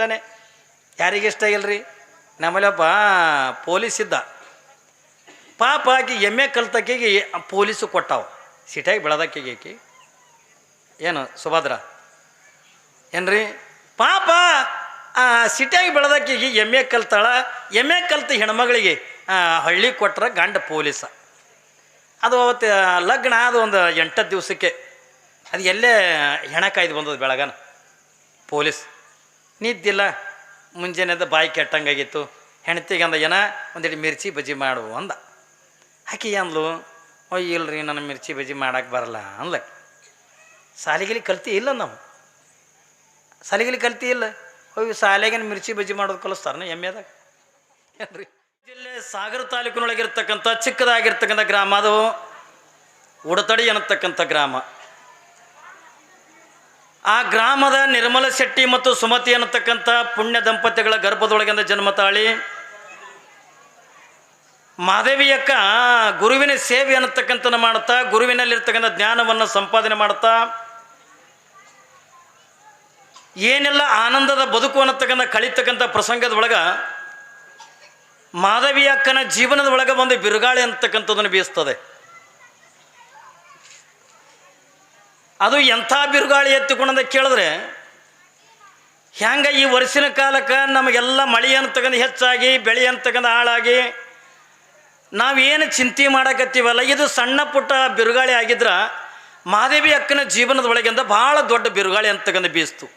ಇಷ್ಟನೇ. ಯಾರಿಗೆ ಇಷ್ಟ ಇಲ್ರಿ? ನಮ್ಮಲ್ಲೊಬ್ಬ ಪೊಲೀಸ್ ಇದ್ದ. ಪಾಪ ಆಕಿ ಎಮ್ಮೆ ಕಲ್ತಕ್ಕಿಗೆ ಪೊಲೀಸು ಕೊಟ್ಟಾವ. ಸಿಟಿಯಾಗಿ ಬೆಳೆದಕ್ಕಿಗೆ ಆಕಿ ಏನು ಸುಭದ್ರ ಏನ್ರಿ ಪಾಪ ಸಿಟಿಯಾಗಿ ಬೆಳೆದಕ್ಕಿಗೆ ಎಮ್ಮೆ ಕಲ್ತಾಳ. ಎಮ್ಮೆ ಕಲ್ತ ಹೆಣ್ಮಗಳಿಗೆ ಹಳ್ಳಿ ಕೊಟ್ರ ಗಂಡ ಪೊಲೀಸ. ಅದು ಅವತ್ತು ಲಗ್ನ ಅದು ಒಂದು 8 ದಿವಸಕ್ಕೆ ಅದು ಎಲ್ಲೇ ಹೆಣ ಕಾಯ್ದು ಬಂದದ್ದು ಬೆಳಗನ. ಪೊಲೀಸ್ ನಿದ್ದಿಲ್ಲ, ಮುಂಜಾನೆದ ಬಾಯಿ ಕೆಟ್ಟಂಗಾಗಿತ್ತು. ಹೆಣ್ತಿಗೆ ಅಂದ ಏನ ಒಂದಿಟ್ಟು ಮಿರ್ಚಿ ಬಜ್ಜಿ ಮಾಡು ಅಂದ. ಆಕಿ ಅಂದ್ಲು, ಅಯ್ಯ ಇಲ್ರಿ ನನ್ನ ಮಿರ್ಚಿ ಬಜ್ಜಿ ಮಾಡಕ್ಕೆ ಬರಲ್ಲ ಅಂದ್ಲ. ಸಾಲಿಗಿಲಿ ಕಲ್ತಿ ಇಲ್ಲ, ನಾವು ಸಾಲಿಗಿಲಿ ಕಲ್ತಿ ಇಲ್ಲ. ಅಯ್ಯೋ ಶಾಲೆಗೇನು ಮಿರ್ಚಿ ಬಜ್ಜಿ ಮಾಡೋದು ಕಲಿಸ್ತಾರನ ಎಮ್ಮೆದಾಗ ಏನ್ರಿ? ಜಿಲ್ಲೆ ಸಾಗರ ತಾಲೂಕಿನೊಳಗಿರ್ತಕ್ಕಂಥ ಚಿಕ್ಕದಾಗಿರ್ತಕ್ಕಂಥ ಗ್ರಾಮ ಅದು ಉಡತಡಿ ಅನ್ನತಕ್ಕಂಥ ಗ್ರಾಮ. ಆ ಗ್ರಾಮದ ನಿರ್ಮಲ ಶೆಟ್ಟಿ ಮತ್ತು ಸುಮತಿ ಅನ್ನತಕ್ಕಂಥ ಪುಣ್ಯ ದಂಪತಿಗಳ ಗರ್ಭದೊಳಗಿಂದ ಜನ್ಮ ತಾಳಿ ಮಾದೇವಿಯಕ್ಕ ಗುರುವಿನ ಸೇವೆ ಅನ್ನತಕ್ಕಂಥ ಮಾಡುತ್ತಾ ಗುರುವಿನಲ್ಲಿರ್ತಕ್ಕಂಥ ಜ್ಞಾನವನ್ನು ಸಂಪಾದನೆ ಮಾಡುತ್ತಾ ಏನೆಲ್ಲ ಆನಂದದ ಬದುಕು ಅನ್ನತಕ್ಕಂಥ ಕಳೀತಕ್ಕಂಥ ಪ್ರಸಂಗದ ಒಳಗೆ ಮಾಧವಿ ಅಕ್ಕನ ಜೀವನದ ಒಳಗೆ ಒಂದು ಬಿರುಗಾಳಿ ಅಂತಕ್ಕಂಥದ್ದನ್ನು ಬೀಸ್ತದೆ. ಅದು ಎಂಥ ಬಿರುಗಾಳಿ ಎತ್ತಿಕೊಂಡಂತ ಕೇಳಿದ್ರೆ, ಹೆಂಗೆ ಈ ವರ್ಷಿನ ಕಾಲಕ್ಕೆ ನಮಗೆಲ್ಲ ಮಳೆ ಅಂತಕ್ಕಂಥ ಹೆಚ್ಚಾಗಿ ಬೆಳೆ ಅಂತಕ್ಕಂಥ ಹಾಳಾಗಿ ನಾವೇನು ಚಿಂತೆ ಮಾಡಕತ್ತೀವಲ್ಲ, ಇದು ಸಣ್ಣ ಪುಟ್ಟ ಬಿರುಗಾಳಿ ಆಗಿದ್ರೆ ಮಾದೇವಿ ಅಕ್ಕನ ಜೀವನದ ಒಳಗಿಂದ ಭಾಳ ದೊಡ್ಡ ಬಿರುಗಾಳಿ ಅಂತಕ್ಕಂಥ ಬೀಸ್ತು.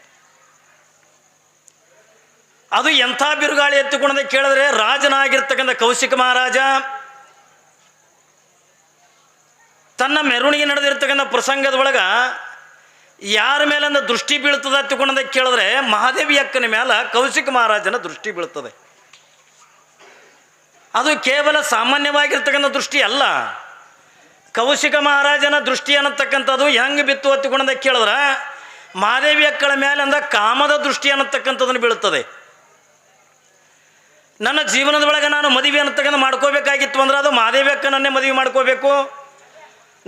ಅದು ಎಂಥ ಬಿರುಗಾಳಿ ಎತ್ತಿಕೊಂಡಂತ ಕೇಳಿದ್ರೆ, ರಾಜನಾಗಿರ್ತಕ್ಕಂಥ ಕೌಶಿಕ ಮಹಾರಾಜ ತನ್ನ ಮೆರವಣಿಗೆ ನಡೆದಿರ್ತಕ್ಕಂಥ ಪ್ರಸಂಗದ ಒಳಗೆ ಯಾರ ಮೇಲಿಂದ ದೃಷ್ಟಿ ಬೀಳ್ತದೆ ಎತ್ತಿಕೊಂಡಂತ ಕೇಳಿದ್ರೆ ಮಹಾದೇವಿ ಅಕ್ಕನ ಮೇಲೆ ಕೌಶಿಕ ಮಹಾರಾಜನ ದೃಷ್ಟಿ ಬೀಳ್ತದೆ. ಅದು ಕೇವಲ ಸಾಮಾನ್ಯವಾಗಿರ್ತಕ್ಕಂಥ ದೃಷ್ಟಿ ಅಲ್ಲ. ಕೌಶಿಕ ಮಹಾರಾಜನ ದೃಷ್ಟಿ ಅನ್ನತಕ್ಕಂಥದ್ದು ಹೆಂಗೆ ಬಿತ್ತು ಎತ್ತಿಕೊಂಡಂತ ಕೇಳಿದ್ರೆ ಮಹಾದೇವಿ ಅಕ್ಕಳ ಮೇಲಿಂದ ಕಾಮದ ದೃಷ್ಟಿ ಅನ್ನತಕ್ಕಂಥದ್ದನ್ನು ಬೀಳುತ್ತದೆ. ನನ್ನ ಜೀವನದ ಒಳಗೆ ನಾನು ಮದುವೆ ಅನ್ನತಕ್ಕಂಥ ಮಾಡ್ಕೋಬೇಕಾಗಿತ್ತು ಅಂದ್ರೆ ಅದು ಮಾದೇವಿ ಅಕ್ಕನನ್ನೇ ಮದುವೆ ಮಾಡ್ಕೋಬೇಕು.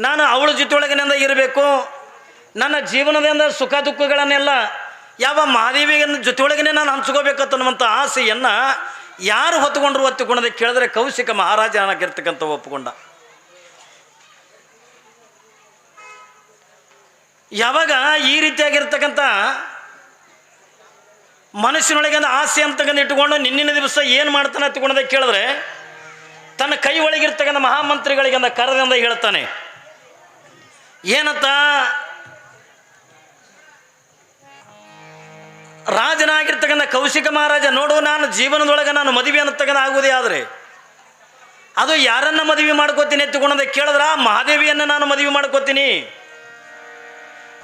ನಾನು ಅವಳ ಜೊತೆಯೊಳಗಿನಿಂದ ಇರಬೇಕು. ನನ್ನ ಜೀವನದಿಂದ ಸುಖ ದುಃಖಗಳನ್ನೆಲ್ಲ ಯಾವ ಮಾದೇವಿಯ ಜೊತೆಯೊಳಗೇ ನಾನು ಹಂಚ್ಕೋಬೇಕನ್ನುವಂಥ ಆಸೆಯನ್ನು ಯಾರು ಹೊತ್ತುಕೊಂಡದೆ ಕೇಳಿದ್ರೆ ಕೌಶಿಕ ಮಹಾರಾಜನಾಗಿರ್ತಕ್ಕಂಥ ಒಪ್ಪುಕೊಂಡ. ಯಾವಾಗ ಈ ರೀತಿಯಾಗಿರ್ತಕ್ಕಂಥ ಮನುಷ್ಯನೊಳಗಿಂದ ಆಸೆ ಅಂತಕ್ಕಂಥ ಇಟ್ಟುಕೊಂಡು ನಿನ್ನಿನ ದಿವಸ ಏನು ಮಾಡ್ತಾನೆ ಹತ್ಕೊಂಡದ ಕೇಳಿದ್ರೆ ತನ್ನ ಕೈ ಒಳಗಿರ್ತಕ್ಕಂಥ ಮಹಾಮಂತ್ರಿಗಳಿಗೆಂದ ಕರೆದಿಂದ ಹೇಳ್ತಾನೆ, ಏನಂತ? ರಾಜನಾಗಿರ್ತಕ್ಕಂಥ ಕೌಶಿಕ ಮಹಾರಾಜ, ನೋಡು, ನಾನು ಜೀವನದೊಳಗೆ ನಾನು ಮದುವೆ ಅನ್ನತಕ್ಕಂಥ ಆಗುವುದೇ ಆದರೆ ಅದು ಯಾರನ್ನ ಮದುವೆ ಮಾಡ್ಕೋತೀನಿ ಎತ್ತುಕೊಂಡದ ಕೇಳಿದ್ರ ಮಹಾದೇವಿಯನ್ನು ನಾನು ಮದುವೆ ಮಾಡ್ಕೋತೀನಿ.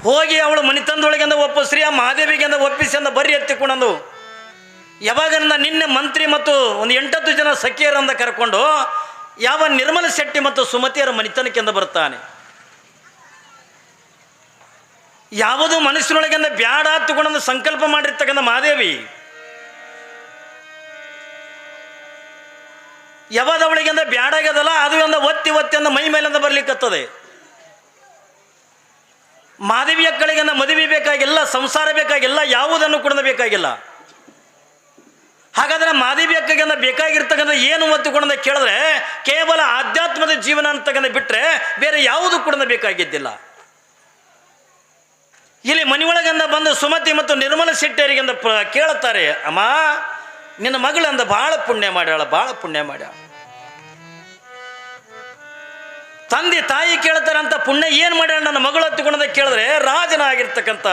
ಹೋಗಿ ಅವಳು ಮನಿತಂದೊಳಗಿಂದ ಒಪ್ಪಿಸ್ರಿ, ಆ ಮಹಾದೇವಿಗೆಂದ ಒಪ್ಪಿಸಿ ಅಂದ ಬರ್ರಿ ಎತ್ತಿಕೊಂಡಂದು. ಯಾವಾಗ ನಿನ್ನೆ ಮಂತ್ರಿ ಮತ್ತು ಒಂದು 8-10 ಜನ ಸಖಿಯರಿಂದ ಕರ್ಕೊಂಡು ಯಾವ ನಿರ್ಮಲ ಶೆಟ್ಟಿ ಮತ್ತು ಸುಮತಿಯರ ಮನಿತನಕ್ಕೆಂದ ಬರ್ತಾನೆ. ಯಾವುದು ಮನುಷ್ಯನೊಳಗಿಂದ ಬ್ಯಾಡ ಹತ್ತುಕೊಂಡಂದು ಸಂಕಲ್ಪ ಮಾಡಿರ್ತಕ್ಕಂಥ ಮಹಾದೇವಿ ಯಾವಾಗ ಅವಳಿಗೆಂದ ಬ್ಯಾಡಾಗ್ಯದಲ್ಲ ಅದು ಒಂದು ಒತ್ತಿ ಅಂದ ಮೈ ಮೇಲಿಂದ ಬರ್ಲಿಕ್ಕತ್ತದೆ. ಮಾದೇವಿ ಅಕ್ಕಳಿಗೆಂದ ಮದುವೆ ಬೇಕಾಗಿಲ್ಲ, ಸಂಸಾರ ಬೇಕಾಗಿಲ್ಲ, ಯಾವುದನ್ನು ಕೂಡ ಬೇಕಾಗಿಲ್ಲ. ಹಾಗಾದ್ರೆ ಮಾದೇವಿ ಅಕ್ಕಗೆಂದ ಬೇಕಾಗಿರ್ತಕ್ಕಂಥ ಏನು ಒತ್ತುಕೊಂಡ ಕೇಳಿದ್ರೆ ಕೇವಲ ಆಧ್ಯಾತ್ಮದ ಜೀವನ ಅಂತಕ್ಕಂಥ ಬಿಟ್ಟರೆ ಬೇರೆ ಯಾವುದು ಕೂಡ ಬೇಕಾಗಿದ್ದಿಲ್ಲ. ಇಲ್ಲಿ ಮನೆಯೊಳಗಿಂದ ಬಂದು ಸುಮತಿ ಮತ್ತು ನಿರ್ಮಲ ಶೆಟ್ಟಿಯರಿಗೆಂದ ಕೇಳುತ್ತಾರೆ, ಅಮ್ಮ ನಿನ್ನ ಮಗಳಂದ ಭಾಳ ಪುಣ್ಯ ಮಾಡ್ಯಾಳ, ಭಾಳ ಪುಣ್ಯ ಮಾಡ್ಯಾಳ. ತಂದೆ ತಾಯಿ ಕೇಳ್ತಾರೆ ಅಂತ ಪುಣ್ಯ ಏನು ಮಾಡ್ಯಾಳ ನನ್ನ ಮಗಳು ಹತ್ತುಕೊಂಡ ಕೇಳಿದ್ರೆ ರಾಜನಾಗಿರ್ತಕ್ಕಂಥ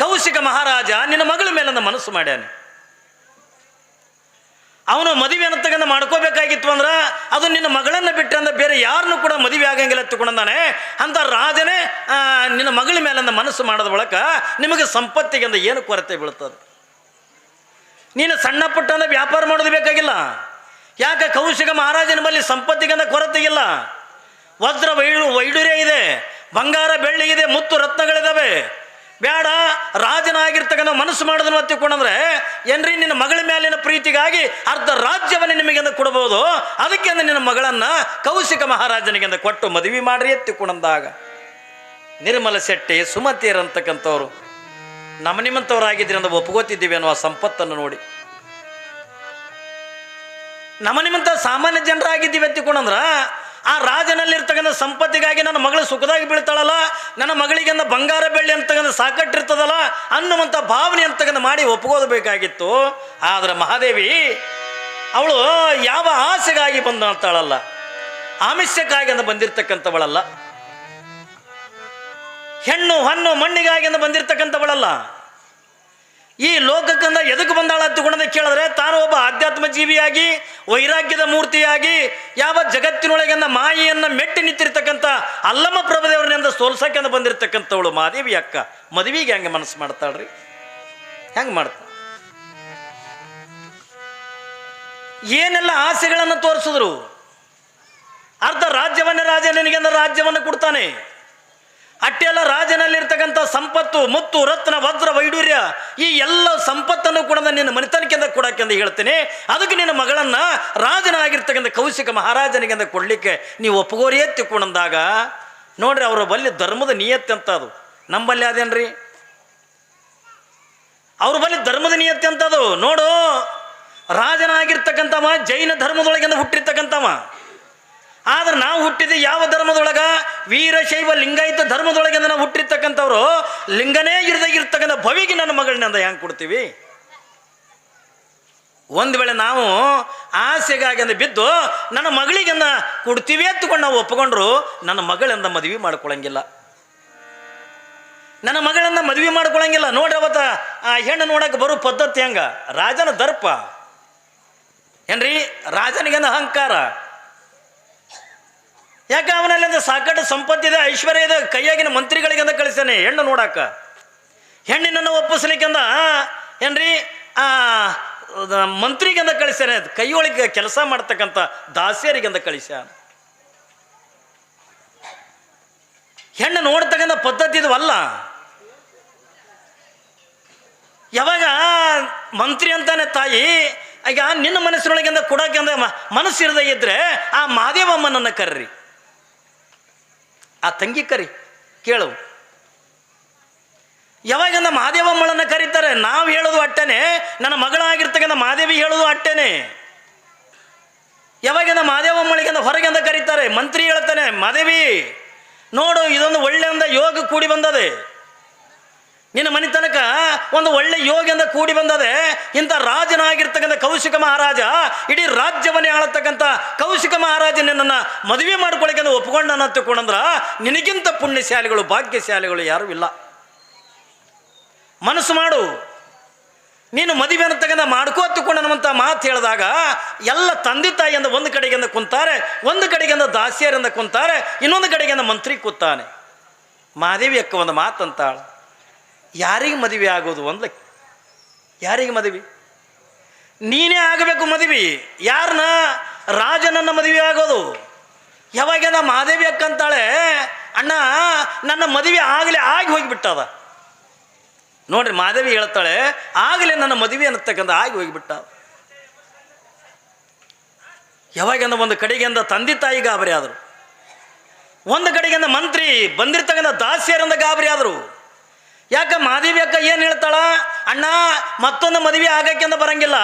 ಕೌಶಿಕ ಮಹಾರಾಜ ನಿನ್ನ ಮಗಳ ಮೇಲಿಂದ ಮನಸ್ಸು ಮಾಡ್ಯಾನೆ. ಅವನು ಮದುವೆ ಅನ್ನತಕ್ಕಂಥ ಮಾಡ್ಕೋಬೇಕಾಗಿತ್ತು ಅಂದ್ರೆ ಅದು ನಿನ್ನ ಮಗಳನ್ನು ಬಿಟ್ಟರೆ ಅಂದ್ರೆ ಬೇರೆ ಯಾರನ್ನೂ ಕೂಡ ಮದುವೆ ಆಗಂಗಿಲ್ಲ ಎತ್ತುಕೊಂಡಾನೆ ಅಂತ ರಾಜನೇ ನಿನ್ನ ಮಗಳ ಮೇಲಿಂದ ಮನಸ್ಸು ಮಾಡೋದ ಬಳಕ ನಿಮಗೆ ಸಂಪತ್ತಿಗೆಂದ ಏನು ಕೊರತೆ ಬೀಳ್ತದೆ. ನೀನು ಸಣ್ಣ ಪುಟ್ಟ ವ್ಯಾಪಾರ ಮಾಡೋದು ಬೇಕಾಗಿಲ್ಲ. ಯಾಕೆ ಕೌಶಿಕ ಮಹಾರಾಜನ ಬಳಿ ಸಂಪತ್ತಿಗೆಂದ ಕೊರತೆ ಇಲ್ಲ. ವಜ್ರ ವೈಡೂರ್ಯ ಇದೆ, ಬಂಗಾರ ಬೆಳ್ಳಿ ಇದೆ, ಮುತ್ತು ರತ್ನಗಳಿದ್ದಾವೆ. ಬೇಡ, ರಾಜನಾಗಿರ್ತಕ್ಕಂಥ ಮನಸ್ಸು ಮಾಡೋದನ್ನು ಒತ್ತಿಕೊಂಡ್ರೆ ಏನ್ರಿ ನಿನ್ನ ಮಗಳ ಮೇಲಿನ ಪ್ರೀತಿಗಾಗಿ ಅರ್ಧ ರಾಜ್ಯವನ್ನು ನಿಮಗೆಂದ ಕೊಡಬಹುದು. ಅದಕ್ಕೆ ನಿನ್ನ ಮಗಳನ್ನು ಕೌಶಿಕ ಮಹಾರಾಜನಿಗೆಂದ ಕೊಟ್ಟು ಮದುವೆ ಮಾಡ್ರಿ ಎತ್ತಿಕೊಂಡಂದಾಗ ನಿರ್ಮಲ ಶೆಟ್ಟಿ ಸುಮತಿಯರಂತಕ್ಕಂಥವ್ರು ನಿಮ್ಮಂಥವರಾಗಿದ್ದೀರಿ ಅಂತ ಒಪ್ಕೋತಿದ್ದೀವಿ ಅನ್ನೋ ಸಂಪತ್ತನ್ನು ನೋಡಿ. ನಿಮ್ಮಂಥ ಸಾಮಾನ್ಯ ಜನರಾಗಿದ್ದೀವಿ ಅಂತಿಕೊಂಡ್ರ ಆ ರಾಜನಲ್ಲಿರ್ತಕ್ಕಂಥ ಸಂಪತ್ತಿಗಾಗಿ ನನ್ನ ಮಗಳು ಸುಖದಾಗಿ ಬೀಳ್ತಾಳಲ್ಲ, ನನ್ನ ಮಗಳಿಗೆ ಬಂಗಾರ ಬೆಳ್ಳಿ ಅಂತಕ್ಕಂಥ ಸಾಕಟ್ಟಿರ್ತದಲ್ಲ ಅನ್ನುವಂಥ ಭಾವನೆ ಅಂತಕ್ಕಂಥ ಮಾಡಿ ಒಪ್ಕೋಬೇಕಾಗಿತ್ತು. ಆದರೆ ಮಹಾದೇವಿ ಅವಳು ಯಾವ ಆಸೆಗಾಗಿ ಬಂದಂತಾಳಲ್ಲ, ಆಮಿಷಕ್ಕಾಗಿ ಅಂತ ಬಂದಿರತಕ್ಕಂಥವಳಲ್ಲ, ಹೆಣ್ಣು ಹಣ್ಣು ಮಣ್ಣಿಗಾಗಿ ಅಂತ ಬಂದಿರತಕ್ಕಂಥವಳಲ್ಲ. ಈ ಲೋಕಕ್ಕಂದ ಎದಕ್ಕೆ ಬಂದಾಳ ಹತ್ತುಕೊಂಡ ಕೇಳಿದ್ರೆ ತಾನು ಒಬ್ಬ ಆಧ್ಯಾತ್ಮ ಜೀವಿಯಾಗಿ ವೈರಾಗ್ಯದ ಮೂರ್ತಿಯಾಗಿ ಯಾವ ಜಗತ್ತಿನೊಳಗೆಂದ ಮಾಯಿಯನ್ನು ಮೆಟ್ಟಿ ನಿಂತಿರ್ತಕ್ಕಂಥ ಅಲ್ಲಮ್ಮ ಪ್ರಭುದೇವರನ್ನಿಂದ ಸೋಲ್ಸಕ್ಕೆಂದ ಬಂದಿರತಕ್ಕಂಥವಳು ಮಹಾದೇವಿ ಅಕ್ಕ ಮದುವೆಗೆ ಹೆಂಗೆ ಮನಸ್ಸು ಮಾಡ್ತಾಳ್ರಿ? ಹೆಂಗೆ ಮಾಡ್ತಾಳೆ? ಏನೆಲ್ಲ ಆಸೆಗಳನ್ನು ತೋರಿಸಿದ್ರು. ಅರ್ಧ ರಾಜ್ಯವನ್ನೇ ರಾಜ ನಿನಗೆಂದ ರಾಜ್ಯವನ್ನು ಕೊಡ್ತಾನೆ. ಅಟ್ಟೆಲ್ಲ ರಾಜನಲ್ಲಿರ್ತಕ್ಕಂಥ ಸಂಪತ್ತು ಮುತ್ತು ರತ್ನ ವಜ್ರ ವೈಡೂರ್ಯ ಈ ಎಲ್ಲ ಸಂಪತ್ತನ್ನು ಕೂಡ ನಿನ್ನ ಮನೆತನಕ್ಕಿಂದ ಕೊಡಕ್ಕೆಂದು ಹೇಳ್ತೇನೆ. ಅದಕ್ಕೆ ನಿನ್ನ ಮಗಳನ್ನ ರಾಜನಾಗಿರ್ತಕ್ಕಂಥ ಕೌಶಿಕ ಮಹಾರಾಜನಿಗೆಂದ ಕೊಡ್ಲಿಕ್ಕೆ ನೀವು ಒಪ್ಪಗೋರಿಯೇ ತಿಳ್ಕೊಂಡಂದಾಗ ನೋಡ್ರಿ, ಅವರ ಬಲ್ಲಿ ಧರ್ಮದ ನಿಯತ್ತೆ ಅಂತ ಅದು. ನಂಬಲ್ಲಿ ಅದೇನ್ರಿ, ಅವ್ರ ಬಲ್ಲಿ ಧರ್ಮದ ನಿಯತ್ತೆ ಅಂತದು. ನೋಡು, ರಾಜನಾಗಿರ್ತಕ್ಕಂಥವ ಜೈನ ಧರ್ಮದೊಳಗಿಂದ ಹುಟ್ಟಿರ್ತಕ್ಕಂಥವ. ಆದ್ರೆ ನಾವು ಹುಟ್ಟಿದ ಯಾವ ಧರ್ಮದೊಳಗ? ವೀರಶೈವ ಲಿಂಗಾಯತ ಧರ್ಮದೊಳಗಿಂದ ನಾವು ಹುಟ್ಟಿರ್ತಕ್ಕಂಥವ್ರು. ಲಿಂಗನೇ ಇರದಾಗಿರ್ತಕ್ಕಂಥ ಭವಿಗೆ ನನ್ನ ಮಗಳನ್ನಿಂದ ಹೆಂಗೆ ಕೊಡ್ತೀವಿ? ಒಂದು ವೇಳೆ ನಾವು ಆಸೆಗಾಗಿ ಅಂದ ಬಿದ್ದು ನನ್ನ ಮಗಳಿಗೆಂದ ಕೊಡ್ತೀವಿ ಎತ್ತುಕೊಂಡು ನಾವು ಒಪ್ಪಿಕೊಂಡ್ರು ನನ್ನ ಮಗಳಿಂದ ಮದುವೆ ಮಾಡ್ಕೊಳಂಗಿಲ್ಲ, ನನ್ನ ಮಗಳನ್ನ ಮದುವೆ ಮಾಡ್ಕೊಳಂಗಿಲ್ಲ. ನೋಡ್ರಿ, ಅವತ್ತ ಆ ಹೆಣ್ಣು ನೋಡಕ್ಕೆ ಬರೋ ಪದ್ಧತಿ ಹೆಂಗ? ರಾಜನ ದರ್ಪ ಏನ್ರಿ, ರಾಜನಿಗೆಂದ ಅಹಂಕಾರ. ಯಾಕೆ ಅವನಲ್ಲಿಂದ ಸಾಕಷ್ಟು ಸಂಪತ್ತಿದೆ, ಐಶ್ವರ್ಯ ಇದೆ, ಕೈಯಾಗಿನ ಮಂತ್ರಿಗಳಿಗೆಂದ ಕಳಿಸ್ತಾನೆ ಹೆಣ್ಣು ನೋಡಾಕ. ಹೆಣ್ಣಿನನ್ನು ಒಪ್ಪಿಸ್ಲಿಕ್ಕೆಂದ ಏನ್ರಿ ಆ ಮಂತ್ರಿಗೆಂದ ಕಳಿಸ್ತಾನೆ, ಕೈಯೊಳಗೆ ಕೆಲಸ ಮಾಡ್ತಕ್ಕಂಥ ದಾಸಿಯರಿಗೆಂದ ಕಳಿಸ್ಯಾನ. ಹೆಣ್ಣು ನೋಡ್ತಕ್ಕಂಥ ಪದ್ಧತಿ ಇದುವಲ್ಲ. ಯಾವಾಗ ಮಂತ್ರಿ ಅಂತಾನೆ ತಾಯಿ, ಈಗ ನಿನ್ನ ಮನಸ್ಸಿನೊಳಗಿಂದ ಕೊಡೋಕೆಂದ ಮನಸ್ಸಿರದೇ ಇದ್ರೆ ಆ ಮಾದೇವಮ್ಮನನ್ನು ಕರ್ರಿ, ಆ ತಂಗಿ ಕರಿ, ಕೇಳು. ಯಾವಾಗಿಂದ ಮಾದೇವಮ್ಮಳನ್ನು ಕರೀತಾರೆ, ನಾವು ಹೇಳೋದು ಅಟ್ಟೇನೆ, ನನ್ನ ಮಗಳಾಗಿರ್ತಕ್ಕಂಥ ಮಾದೇವಿ ಹೇಳೋದು ಅಟ್ಟೇನೆ. ಯಾವಾಗಿಂದ ಮಾದೇವಮ್ಮಳಿಗಿಂದ ಹೊರಗಿಂದ ಕರೀತಾರೆ, ಮಂತ್ರಿ ಹೇಳ್ತಾನೆ, ಮಾದೇವಿ ನೋಡು, ಇದೊಂದು ಒಳ್ಳೆಯಿಂದ ಯೋಗ ಕೂಡಿ ಬಂದದೆ, ನಿನ್ನ ಮನೆತನಕ ಒಂದು ಒಳ್ಳೆ ಯೋಗದಿಂದ ಕೂಡಿ ಬಂದದೆ. ಇಂಥ ರಾಜನಾಗಿರ್ತಕ್ಕಂಥ ಕೌಶಿಕ ಮಹಾರಾಜ, ಇಡೀ ರಾಜ್ಯವನ್ನೇ ಆಳತಕ್ಕಂಥ ಕೌಶಿಕ ಮಹಾರಾಜ ನಿನ್ನನ್ನು ಮದುವೆ ಮಾಡ್ಕೊಳಕ್ಕೆ ಒಪ್ಕೊಂಡನ ತಿಳ್ಕೊಂಡ್ರ ನಿನಗಿಂತ ಪುಣ್ಯಶಾಲಿಗಳು ಭಾಗ್ಯಶಾಲಿಗಳು ಯಾರೂ ಇಲ್ಲ. ಮನಸ್ಸು ಮಾಡು, ನೀನು ಮದುವೆ ಅನ್ನತಕ್ಕಂಥ ಮಾಡ್ಕೋತುಕೊಂಡನ್ನುವಂಥ ಮಾತು ಹೇಳಿದಾಗ ಎಲ್ಲ ತಂದೆ ತಾಯಿಯಿಂದ ಒಂದು ಕಡೆಗಿಂದ ಕುಂತಾರೆ, ಒಂದು ಕಡೆಗಿಂದ ದಾಸಿಯರಿಂದ ಕುಂತಾರೆ, ಇನ್ನೊಂದು ಕಡೆಗಿಂದ ಮಂತ್ರಿ ಕೂತಾನೆ. ಮಹಾದೇವಿ ಅಕ್ಕ ಒಂದು ಮಾತಂತಾಳ, ಯಾರಿಗೆ ಮದುವೆ ಆಗೋದು ಒಂದ್ಲ, ಯಾರಿಗೆ ಮದುವೆ? ನೀನೇ ಆಗಬೇಕು ಮದುವೆ. ಯಾರನ್ನ? ರಾಜನನ್ನ ಮದುವೆ ಆಗೋದು. ಯಾವಾಗ ಮಹಾದೇವಿ ಅಕ್ಕ ಅಂತಾಳೆ, ಅಣ್ಣ ನನ್ನ ಮದುವೆ ಆಗಲೇ ಆಗಿ ಹೋಗಿಬಿಟ್ಟದ. ನೋಡ್ರಿ, ಮಹಾದೇವಿ ಹೇಳ್ತಾಳೆ, ಆಗಲೇ ನನ್ನ ಮದುವೆ ಅನ್ನತಕ್ಕಂಥ ಆಗಿ ಹೋಗಿಬಿಟ್ಟ. ಯಾವಾಗ ಒಂದು ಕಡೆಗಿಂದ ತಂದೆ ತಾಯಿ ಗಾಬರಿ ಆದರು, ಒಂದು ಕಡೆಗಿಂದ ಮಂತ್ರಿ ಬಂದಿರ್ತಕ್ಕಂಥ ದಾಸಿಯರಿಂದ ಗಾಬರಿ ಆದರು. ಯಾಕೆ ಮಹಾದೇವಿ ಅಕ್ಕ ಏನು ಹೇಳ್ತಾಳ? ಅಣ್ಣ ಮತ್ತೊಂದು ಮದುವೆ ಆಗಕ್ಕೆಂದ ಬರಂಗಿಲ್ಲ,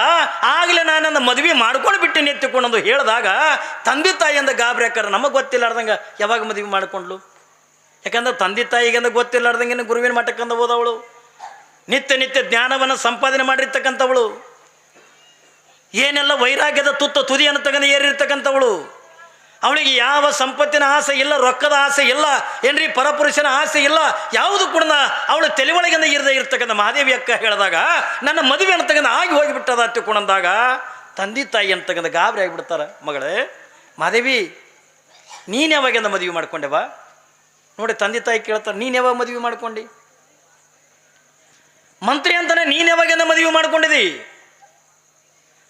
ಆಗಲೇ ನಾನು ಮದುವೆ ಮಾಡ್ಕೊಂಡು ಬಿಟ್ಟು ಎತ್ತಿಕೊಂಡು ಹೇಳಿದಾಗ ತಂದೆ ತಾಯಿಯಿಂದ ಗಾಬರಿ ಅಕ್ಕಾರ. ನಮಗೆ ಗೊತ್ತಿಲ್ಲಾರ್ದಂಗೆ ಯಾವಾಗ ಮದುವೆ ಮಾಡಿಕೊಂಡ್ಲು? ಯಾಕಂದ್ರೆ ತಂದೆ ತಾಯಿಗೆಂದ ಗೊತ್ತಿಲ್ಲಾರ್ದಂಗೆ ಗುರುವಿನ ಮಠಕ್ಕಂದ ಹೋದವಳು, ನಿತ್ಯ ನಿತ್ಯ ಜ್ಞಾನವನ್ನು ಸಂಪಾದನೆ ಮಾಡಿರ್ತಕ್ಕಂಥವಳು, ಏನೆಲ್ಲ ವೈರಾಗ್ಯದ ತುದಿಯನ್ನು ತಗೊಂಡು ಏರಿರ್ತಕ್ಕಂಥವಳು. ಅವಳಿಗೆ ಯಾವ ಸಂಪತ್ತಿನ ಆಸೆ ಇಲ್ಲ, ರೊಕ್ಕದ ಆಸೆ ಇಲ್ಲ, ಏನ್ರಿ ಪರಪುರುಷನ ಆಸೆ ಇಲ್ಲ, ಯಾವುದು ಕೂಡ ಅವಳು ತಲೆಯೊಳಗಿಂದ ಇರದೇ ಇರ್ತಕ್ಕಂಥ ಮಹಾದೇವಿ ಅಕ್ಕ ಹೇಳಿದಾಗ ನನ್ನ ಮದುವೆ ಅಂತಕ್ಕಂಥ ಆಗಿ ಹೋಗಿಬಿಟ್ಟದ ತಿಳ್ಕೊಂಡಂದಾಗ ತಂದೆ ತಾಯಿ ಅಂತಕ್ಕಂಥ ಗಾಬರಿ ಆಗಿಬಿಡ್ತಾರೆ. ಮಗಳೇ ಮಹಾದೇವಿ, ನೀನು ಯಾವಾಗಿಂದ ಮದುವೆ ಮಾಡ್ಕೊಂಡೆವಾ? ನೋಡಿ, ತಂದೆ ತಾಯಿ ಕೇಳ್ತಾರೆ, ನೀನು ಯಾವಾಗ ಮದುವೆ ಮಾಡ್ಕೊಂಡು? ಮಂತ್ರಿ ಅಂತಾನೆ, ನೀನು ಯಾವಾಗಿಂದ ಮದುವೆ ಮಾಡ್ಕೊಂಡಿದ್ದಿ?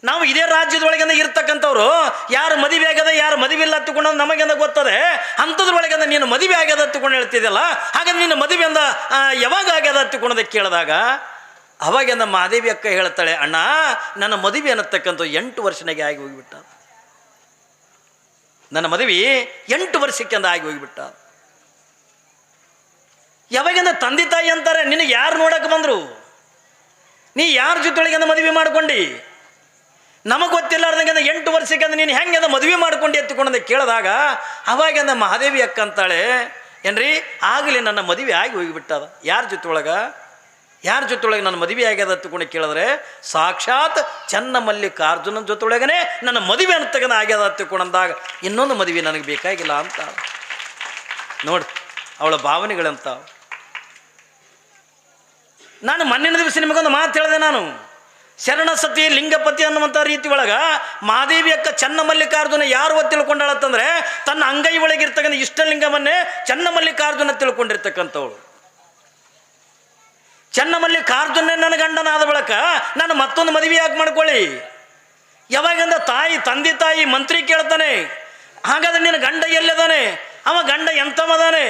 ನಾವು ಇದೇ ರಾಜ್ಯದೊಳಗಿಂದ ಇರ್ತಕ್ಕಂಥವ್ರು ಯಾರು ಮದುವೆ ಆಗ್ಯದ ಯಾರು ಮದುವೆ ಇಲ್ಲ ಹತ್ತುಕೊಂಡು ನಮಗೆಂದ ಗೊತ್ತದೆ. ಅಂಥದ್ರೊಳಗಿಂದ ನೀನು ಮದುವೆ ಆಗ್ಯದ ಹತ್ತುಕೊಂಡು ಹೇಳ್ತಿದ್ದಲ್ಲ, ಹಾಗಾದ್ರೆ ನಿನ್ನ ಮದುವೆಯಿಂದ ಯಾವಾಗ ಆಗ್ಯದ ಹತ್ತುಕೊಂಡದ ಕೇಳಿದಾಗ ಅವಾಗಿಂದ ಮಹಾದೇವಿ ಅಕ್ಕ ಹೇಳ್ತಾಳೆ, ಅಣ್ಣ ನನ್ನ ಮದುವೆ ಅನ್ನತಕ್ಕಂಥ 8 ವರ್ಷನಾಗೆ ಆಗಿ ಹೋಗಿಬಿಟ್ಟ. ನನ್ನ ಮದುವೆ 8 ವರ್ಷಕ್ಕೆಂದ ಆಗಿ ಹೋಗಿಬಿಟ್ಟ. ಯಾವಾಗಿಂದ ತಂದೆ ತಾಯಿ ಅಂತಾರೆ ನಿನಗೆ ಯಾರು ನೋಡಕ್ಕೆ ಬಂದರು, ನೀ ಯಾರ ಜೊತೆಯೊಳಗೆ ಮದುವೆ ಮಾಡ್ಕೊಂಡು, ನಮಗೆ ಗೊತ್ತಿಲ್ಲಾರ್ದಂಗೆ 8 ವರ್ಷಕ್ಕೆ ನೀನು ಹೆಂಗೆ ಮದುವೆ ಮಾಡ್ಕೊಂಡು ಎತ್ತಿಕೊಂಡಂತ ಕೇಳಿದಾಗ ಅವಾಗಿಂದ ಮಹಾದೇವಿ ಅಕ್ಕ ಅಂತಾಳೆ, ಏನ್ರಿ ಆಗಲಿ ನನ್ನ ಮದುವೆ ಆಗಿ ಹೋಗಿಬಿಟ್ಟದ. ಯಾರ ಜೊತೆಯೊಳಗೆ ನನ್ನ ಮದುವೆ ಆಗ್ಯದ ಹತ್ತುಕೊಂಡು ಕೇಳಿದ್ರೆ ಸಾಕ್ಷಾತ್ ಚನ್ನಮಲ್ಲಿಕಾರ್ಜುನನ ಜೊತೆಯೊಳಗನೆ ನನ್ನ ಮದುವೆ ಅಂತಗನ ಆಗ್ಯದ ಹತ್ತುಕೊಂಡಂದಾಗ ಇನ್ನೊಂದು ಮದುವೆ ನನಗೆ ಬೇಕಾಗಿಲ್ಲ ಅಂತ ನೋಡಿ ಅವಳ ಭಾವನೆಗಳಂತ. ನಾನು ಮೊನ್ನಿನ ದಿವಸ ನಿಮಗೊಂದು ಮಾತು ಹೇಳಿದೆ, ನಾನು ಶರಣ ಸತಿ ಲಿಂಗಪತಿ ಅನ್ನುವಂಥ ರೀತಿ ಒಳಗೆ ಮಹಾದೇವಿ ಅಕ್ಕ ಚನ್ನಮಲ್ಲಿಕಾರ್ಜುನ ಯಾರು ತಿಳ್ಕೊಂಡಾಳತ್ತಂದ್ರೆ ತನ್ನ ಅಂಗೈ ಒಳಗಿರ್ತಕ್ಕಂಥ ಇಷ್ಟಲಿಂಗವನ್ನೇ ಚನ್ನಮಲ್ಲಿಕಾರ್ಜುನ ತಿಳ್ಕೊಂಡಿರ್ತಕ್ಕಂಥವಳು. ಚನ್ನಮಲ್ಲಿಕಾರ್ಜುನ ನನ್ನ ಗಂಡನಾದ ಬಳಿಕ ನಾನು ಮತ್ತೊಂದು ಮದುವೆ ಯಾಕೆ ಮಾಡ್ಕೊಳ್ಳಿ? ಯಾವಾಗಿಂದ ತಂದೆ ತಾಯಿ ಮಂತ್ರಿ ಕೇಳ್ತಾನೆ, ಹಾಗಾದ್ರೆ ನಿನ್ನ ಗಂಡ ಎಲ್ಲದಾನೆ, ಅವ ಗಂಡ ಎಂಥವದಾನೆ,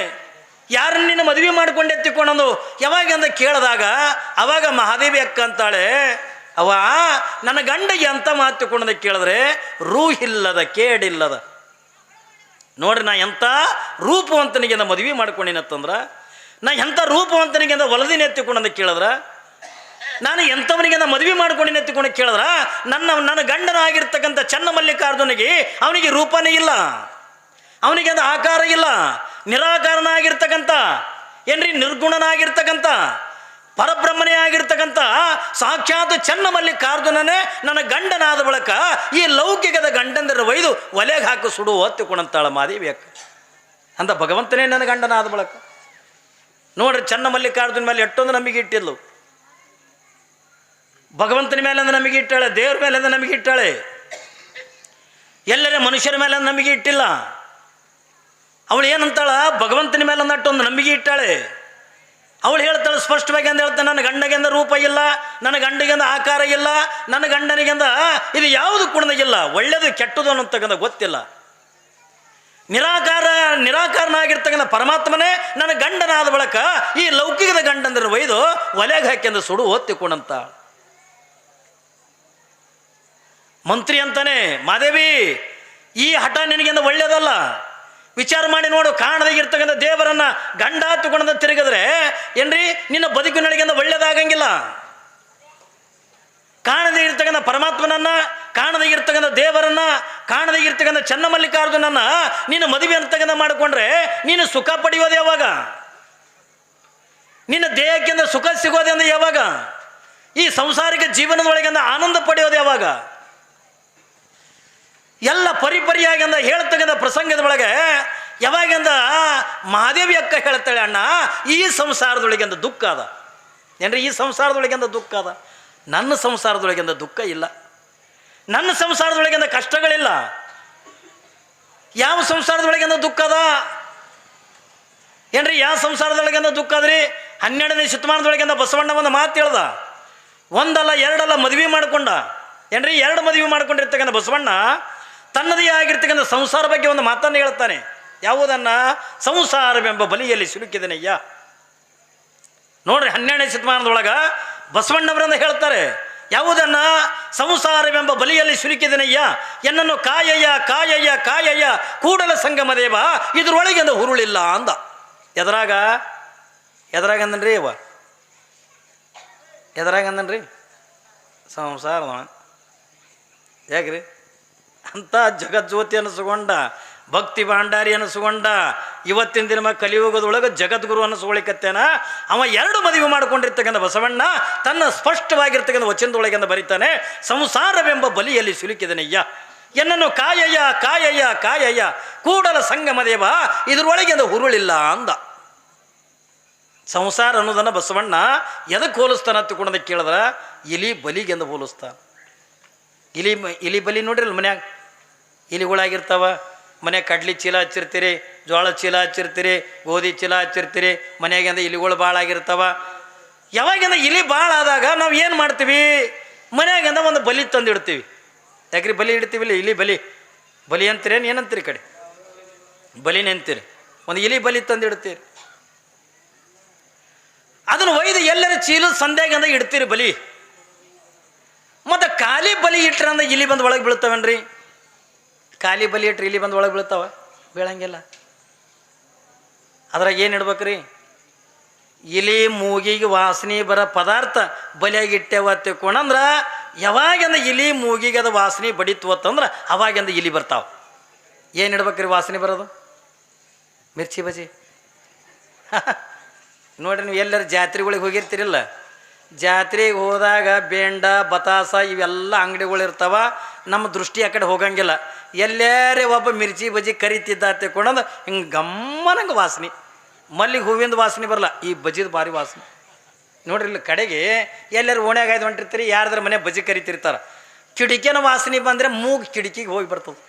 ಯಾರನ್ನ ನಿನ್ನ ಮದುವೆ ಮಾಡ್ಕೊಂಡು ಎತ್ತಿಕೊಂಡಂದು ಯಾವಾಗಿಂದ ಕೇಳಿದಾಗ ಅವಾಗ ಮಹಾದೇವಿ ಅಕ್ಕ ಅಂತಾಳೆ, ಅವ ನನ್ನ ಗಂಡ ಎಂಥ ಮಾತು ತಿಳ್ಕೊಂಡದ ಕೇಳಿದ್ರೆ ರೂಹಿಲ್ಲದ ಕೇಡಿಲ್ಲದ. ನೋಡ್ರಿ, ನಾ ಎಂಥ ರೂಪವಂತನಿಗೆ ಮದುವೆ ಮಾಡ್ಕೊಂಡಿನತ್ತಂದ್ರ, ನಾ ಎಂಥ ರೂಪವಂತನಿಗೆ ಹೊಲದಿನ ಎತ್ತಿಕೊಂಡಂತ ಕೇಳಿದ್ರ, ನಾನು ಎಂಥವನಿಗೆ ಮದುವೆ ಮಾಡ್ಕೊಂಡಿನ ಎತ್ತಿಕೊಂಡು ಕೇಳಿದ್ರ ನನ್ನ ಗಂಡನಾಗಿರ್ತಕ್ಕಂಥ ಚನ್ನಮಲ್ಲಿಕಾರ್ಜುನಿಗೆ ಅವನಿಗೆ ರೂಪನೇ ಇಲ್ಲ, ಅವನಿಗೆ ಆಕಾರ ಇಲ್ಲ, ನಿರಾಕಾರನಾಗಿರ್ತಕ್ಕಂಥ ಏನ್ರಿ ನಿರ್ಗುಣನಾಗಿರ್ತಕ್ಕಂಥ ಪರಬ್ರಹ್ಮನೇ ಆಗಿರ್ತಕ್ಕಂಥ ಸಾಕ್ಷಾತ್ ಚನ್ನಮಲ್ಲಿಕಾರ್ಜುನನೇ ನನ್ನ ಗಂಡನಾದ ಬಳಿಕ ಈ ಲೌಕಿಕದ ಗಂಡಂದರ ಒಯ್ದು ಒಲೆಗೆ ಹಾಕಿ ಸುಡು ಹೊತ್ತುಕೊಂಡಂತಾಳ ಮಾದೇವಿ ಅಕ್ಕ ಅಂತ ಭಗವಂತನೇ ನನ್ನ ಗಂಡನಾದ ಬಳಿಕ. ನೋಡ್ರಿ, ಚನ್ನಮಲ್ಲಿಕಾರ್ಜುನ ಮೇಲೆ ಎಷ್ಟೊಂದು ನಂಬಿಕೆ ಇಟ್ಟಿದ್ಲು, ಭಗವಂತನ ಮೇಲೆ ಅಂದ್ರೆ ನಂಬಿಕೆ ಇಟ್ಟಾಳೆ, ದೇವ್ರ ಮೇಲೆ ಅಂದ್ರೆ ನಂಬಿಕೆ ಇಟ್ಟಾಳೆ, ಎಲ್ಲರೇ ಮನುಷ್ಯರ ಮೇಲೆ ನಂಬಿಕೆ ಇಟ್ಟಿಲ್ಲ. ಅವಳು ಏನಂತಾಳ, ಭಗವಂತನ ಮೇಲೆ ಅಂದಟ್ಟೊಂದು ನಂಬಿಕೆ ಇಟ್ಟಾಳೆ. ಅವಳು ಹೇಳ್ತಾಳೆ ಸ್ಪಷ್ಟವಾಗಿ ಅಂತ ಹೇಳ್ತಾಳೆ, ನನ್ನ ಗಂಡಗೆಂದ ರೂಪ ಇಲ್ಲ, ನನ್ನ ಗಂಡಗೆಂದ ಆಕಾರ ಇಲ್ಲ, ನನ್ನ ಗಂಡನಿಗೆಂದ ಇದು ಯಾವುದು ಕುಣದಾಗಿಲ್ಲ, ಒಳ್ಳೆಯದು ಕೆಟ್ಟದು ಅನ್ನೋತಕ್ಕಂಥ ಗೊತ್ತಿಲ್ಲ. ನಿರಾಕಾರನಾಗಿರ್ತಕ್ಕಂಥ ಪರಮಾತ್ಮನೇ ನನ್ನ ಗಂಡನಾದ ಬಳಿಕ ಈ ಲೌಕಿಕದ ಗಂಡಂದ್ರೆ ಒಯ್ದು ಒಲೆಗೆ ಹಾಕಿಂದ ಸುಡು ಹೊತ್ತಿಕೊಂಡಂತ ಮಂತ್ರಿ ಅಂತಾನೆ, ಮಾದೇವಿ ಈ ಹಠ ನಿನಗಿಂದ ಒಳ್ಳೆಯದಲ್ಲ, ವಿಚಾರ ಮಾಡಿ ನೋಡು, ಕಾಣದಾಗಿರ್ತಕ್ಕಂಥ ದೇವರನ್ನ ಗಂಡ ಹತ್ತುಕೊಂಡ ತಿರುಗಿದ್ರೆ ಏನ್ರಿ ನಿನ್ನ ಬದುಕಿನೊಳಗಿಂದ ಒಳ್ಳೇದಾಗಂಗಿಲ್ಲ. ಕಾಣದೇ ಇರ್ತಕ್ಕಂಥ ಪರಮಾತ್ಮನನ್ನ, ಕಾಣದಾಗಿರ್ತಕ್ಕಂಥ ದೇವರನ್ನ, ಕಾಣದಾಗಿರ್ತಕ್ಕಂಥ ಚನ್ನಮಲ್ಲಿಕಾರ್ಜುನನ್ನ ನೀನು ಮದುವೆ ಅಂತಕ್ಕಂಥ ಮಾಡಿಕೊಂಡ್ರೆ ನೀನು ಸುಖ ಪಡೆಯೋದು ಯಾವಾಗ? ನಿನ್ನ ದೇಹಕ್ಕಿಂತ ಸುಖ ಸಿಗೋದೆ ಅಂದ್ರೆ ಯಾವಾಗ? ಈ ಸಂಸಾರಿಕ ಜೀವನದೊಳಗಿಂದ ಆನಂದ ಪಡೆಯೋದು ಯಾವಾಗ? ಎಲ್ಲ ಪರಿಪರಿಯಾಗಿ ಅಂದ ಹೇಳ್ತಕ್ಕಂಥ ಪ್ರಸಂಗದ ಒಳಗೆ ಯಾವಾಗಿಂದ ಮಹಾದೇವಿ ಅಕ್ಕ ಹೇಳ್ತಾಳೆ, ಅಣ್ಣ ಈ ಸಂಸಾರದೊಳಗಿಂದ ದುಃಖ ಅದ ಏನ್ರಿ, ಈ ಸಂಸಾರದೊಳಗಿಂದ ದುಃಖ ಅದ, ನನ್ನ ಸಂಸಾರದೊಳಗಿಂದ ದುಃಖ ಇಲ್ಲ, ನನ್ನ ಸಂಸಾರದೊಳಗಿಂದ ಕಷ್ಟಗಳಿಲ್ಲ. ಯಾವ ಸಂಸಾರದೊಳಗಿಂದ ದುಃಖ ಅದ ಏನ್ರಿ, ಯಾವ ಸಂಸಾರದೊಳಗಿಂದ ದುಃಖ ಅದ್ರಿ? 12ನೇ ಶತಮಾನದೊಳಗಿಂದ ಬಸವಣ್ಣ ಒಂದು ಮಾತು ಹೇಳ್ದ, ಒಂದಲ್ಲ ಎರಡಲ್ಲ ಮದುವೆ ಮಾಡ್ಕೊಂಡ ಏನ್ರಿ, 2 ಮದುವೆ ಮಾಡ್ಕೊಂಡಿರ್ತಕ್ಕಂಥ ಬಸವಣ್ಣ ತನ್ನದೇ ಆಗಿರ್ತಕ್ಕಂಥ ಸಂಸಾರ ಬಗ್ಗೆ ಒಂದು ಮಾತನ್ನು ಹೇಳ್ತಾನೆ. ಯಾವುದನ್ನ? ಸಂಸಾರವೆಂಬ ಬಲಿಯಲ್ಲಿ ಸಿಲುಕಿದನಯ್ಯ. ನೋಡ್ರಿ, 12ನೇ ಶತಮಾನದೊಳಗ ಬಸವಣ್ಣವರನ್ನ ಹೇಳ್ತಾರೆ, ಯಾವುದನ್ನ? ಸಂಸಾರವೆಂಬ ಬಲಿಯಲ್ಲಿ ಸಿಲುಕಿದನಯ್ಯ, ಎನ್ನನ್ನು ಕಾಯಯ್ಯ ಕಾಯಯ್ಯ ಕಾಯಯ್ಯ ಕೂಡಲ ಸಂಗಮ ದೇವ, ಇದ್ರೊಳಗಿಂದ ಹುರುಳಿಲ್ಲ ಅಂದ. ಎದರಾಗಂದನ್ರಿ ಅವ ಎದರಾಗಂದನ್ರಿ ಸಂಸಾರ ಹೇಗ್ರಿ ಅಂತ ಜಗಜ್ಯೋತಿ ಅನಿಸ್ಕೊಂಡ, ಭಕ್ತಿ ಭಾಂಡಾರಿ ಅನಿಸ್ಕೊಂಡ, ಇವತ್ತಿನ ದಿನ ಕಲಿಯುಗದೊಳಗೆ ಜಗದ್ಗುರು ಅನಿಸ್ಕೊಳಿಕತ್ತೇನ ಅವ 2 ಮದುವೆ ಮಾಡ್ಕೊಂಡಿರ್ತಕ್ಕಂಥ ಬಸವಣ್ಣ ತನ್ನ ಸ್ಪಷ್ಟವಾಗಿರ್ತಕ್ಕಂಥ ವಚನದೊಳಗಿಂದ ಬರೀತಾನೆ, ಸಂಸಾರವೆಂಬ ಬಲಿಯಲ್ಲಿ ಸಿಲುಕಿದನಯ್ಯ, ಎನ್ನನ್ನು ಕಾಯಯ್ಯ ಕಾಯಯ್ಯ ಕಾಯಯ್ಯ ಕೂಡಲ ಸಂಗಮ ದೇವ, ಇದ್ರೊಳಗಿಂದ ಹುರುಳಿಲ್ಲ ಅಂದ. ಸಂಸಾರ ಅನ್ನೋದನ್ನು ಬಸವಣ್ಣ ಎದಕ್ಕೆ ಹೋಲಿಸ್ತಾನ ಹತ್ತುಕೊಂಡದ ಕೇಳಿದ್ರೆ ಇಲಿ ಬಲಿಗೆಂದು ಹೋಲಿಸ್ತಾನ. ಇಲಿ ಬಲಿ ನೋಡ್ರಿ, ಮನ್ಯಾಗ ಇಲಿಗಳಾಗಿರ್ತಾವ, ಮನ್ಯಾಗ ಕಡ್ಲಿ ಚೀಲ ಹಚ್ಚಿರ್ತೀರಿ, ಜೋಳ ಚೀಲ ಹಚ್ಚಿರ್ತೀರಿ, ಗೋಧಿ ಚೀಲ ಹಚ್ಚಿರ್ತೀರಿ, ಮನ್ಯಾಗಿಂದ ಇಲಿಗಳು ಭಾಳ ಆಗಿರ್ತಾವ. ಯಾವಾಗಿಂದ ಇಲಿ ಭಾಳ ಆದಾಗ ನಾವು ಏನು ಮಾಡ್ತೀವಿ, ಮನ್ಯಾಗಿಂದ ಒಂದು ಬಲಿ ತಂದಿಡ್ತೀವಿ. ಯಾಕ್ರಿ ಬಲಿ ಇಡ್ತೀವಿ? ಇಲಿ ಬಲಿ ಅಂತೀರೇನು ಏನಂತೀರಿ? ಕಡೆ ಬಲಿನೇ ಅಂತೀರಿ. ಒಂದು ಇಲಿ ಬಲಿ ತಂದಿಡ್ತೀರಿ, ಅದನ್ನು ಒಯ್ದು ಎಲ್ಲರ ಚೀಲದ ಸಂಧ್ಯಾಗಿಂದ ಇಡ್ತೀರಿ ಬಲಿ. ಮತ್ತು ಖಾಲಿ ಬಲಿ ಇಟ್ರೆ ಅಂದ್ರೆ ಇಲಿ ಬಂದು ಒಳಗೆ ಬೀಳ್ತಾವೇನ್ರಿ? ಖಾಲಿ ಬಲಿ ಇಟ್ರೆ ಇಲಿ ಬಂದು ಒಳಗೆ ಬೀಳ್ತಾವ? ಬೀಳಂಗಿಲ್ಲ. ಅದ್ರಾಗ ಏನು ಇಡ್ಬೇಕ್ರಿ? ಇಲಿ ಮೂಗಿಗೆ ವಾಸನೆ ಬರೋ ಪದಾರ್ಥ ಬಲಿಯಾಗಿಟ್ಟೆವ ತಿಳ್ಕೊಂಡ್ರೆ ಯಾವಾಗಿಂದ ಇಲಿ ಮೂಗಿಗೆ ಅದು ವಾಸನೆ ಬಡಿತು ಅಂತಂದ್ರೆ ಅವಾಗಿಂದ ಇಲಿ ಬರ್ತಾವೆ. ಏನು ಇಡ್ಬೇಕ್ರಿ ವಾಸನೆ ಬರೋದು? ಮಿರ್ಚಿ ಬಜಿ. ನೋಡ್ರಿ, ನೀವು ಎಲ್ಲರ ಜಾತ್ರೆಗಳಿಗೆ ಹೋಗಿರ್ತೀರಿಲ್ಲ, ಜಾತ್ರೆಗೆ ಹೋದಾಗ ಬೇಂಡ ಬತಾಸ ಇವೆಲ್ಲ ಅಂಗಡಿಗಳು ಇರ್ತಾವ. ನಮ್ಮ ದೃಷ್ಟಿ ಆ ಕಡೆ ಹೋಗಂಗಿಲ್ಲ. ಎಲ್ಲರೇ ಒಬ್ಬ ಮಿರ್ಚಿ ಬಜಿ ಕರಿತಿದ್ದ ತಿಳ್ಕೊಂಡಂದು ಹಿಂಗೆ ಗಮ್ಮನಂಗೆ ವಾಸನೆ. ಮಲ್ಲಿಗೆ ಹೂವಿಂದ ವಾಸನೆ ಬರಲ್ಲ, ಈ ಬಜಿದ ಭಾರಿ ವಾಸನೆ. ನೋಡ್ರಿ, ಇಲ್ಲಿ ಕಡೆಗೆ ಎಲ್ಲರೂ ಓಣ್ಯಾಗ ಆಯ್ದು ಹೊಂಟಿರ್ತೀರಿ, ಯಾರ್ದಾರ ಮನೆ ಬಜಿ ಕರಿತಿರ್ತಾರೆ, ಕಿಡಿಕಿನ ವಾಸನೆ ಬಂದರೆ ಮೂಗು ಕಿಟಕಿಗೆ ಹೋಗಿ ಬರ್ತದೆ.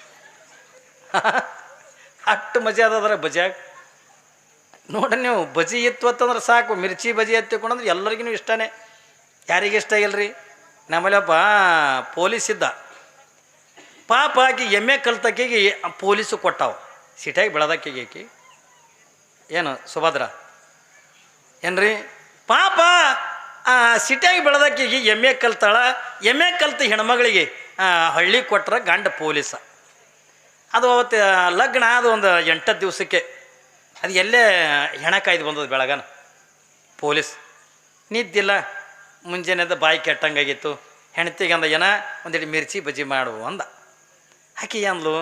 ಅಷ್ಟು ಮಜಾ ಅದರ ಬಜಿಯಾಗ. ನೋಡ್ರಿ, ನೀವು ಬಜಿ ಇತ್ತು ಅಂತಂದ್ರೆ ಸಾಕು, ಮಿರ್ಚಿ ಬಜಿ ಎತ್ತಿಕೊಂಡ್ರೆ ಎಲ್ಲರಿಗೂ ಇಷ್ಟನೇ. ಯಾರಿಗೆ ಇಷ್ಟ ಇಲ್ಲರಿ? ನಮ್ಮಲ್ಲಿ ಒಬ್ಬ ಪೊಲೀಸ್ ಇದ್ದ. ಪಾಪ ಆಕಿ ಎಮ್ಮೆ ಕಲ್ತಕ್ಕಿಗೆ ಪೊಲೀಸು ಕೊಟ್ಟಾವ. ಸಿಟಿಯಾಗಿ ಬೆಳೆದಕ್ಕಿಗೆ ಆಕಿ ಏನು ಸುಭದ್ರ ಏನ್ರಿ ಪಾಪ ಸಿಟಿಯಾಗಿ ಬೆಳೆದಕ್ಕಿಗೆ ಎಮ್ಮೆ ಕಲ್ತಾಳ. ಎಮ್ಮೆ ಕಲ್ತ ಹೆಣ್ಮಗಳಿಗೆ ಹಳ್ಳಿ ಕೊಟ್ರ ಗಂಡ ಪೊಲೀಸ. ಅದು ಅವತ್ತು ಲಗ್ನ ಅದು ಒಂದು 8 ದಿವಸಕ್ಕೆ ಅದು ಎಲ್ಲೇ ಹೆಣ ಕಾಯ್ದು ಬಂದದ್ದು ಬೆಳಗನ. ಪೊಲೀಸ್ ನಿದ್ದಿಲ್ಲ, ಮುಂಜಾನೆದ ಬಾಯಿ ಕೆಟ್ಟಂಗಾಗಿತ್ತು. ಹೆಣ್ತಿಗೆ ಅಂದ ಏನ ಒಂದಿಟ್ಟು ಮಿರ್ಚಿ ಬಜ್ಜಿ ಮಾಡು ಅಂದ. ಆಕಿ ಅಂದ್ಲು,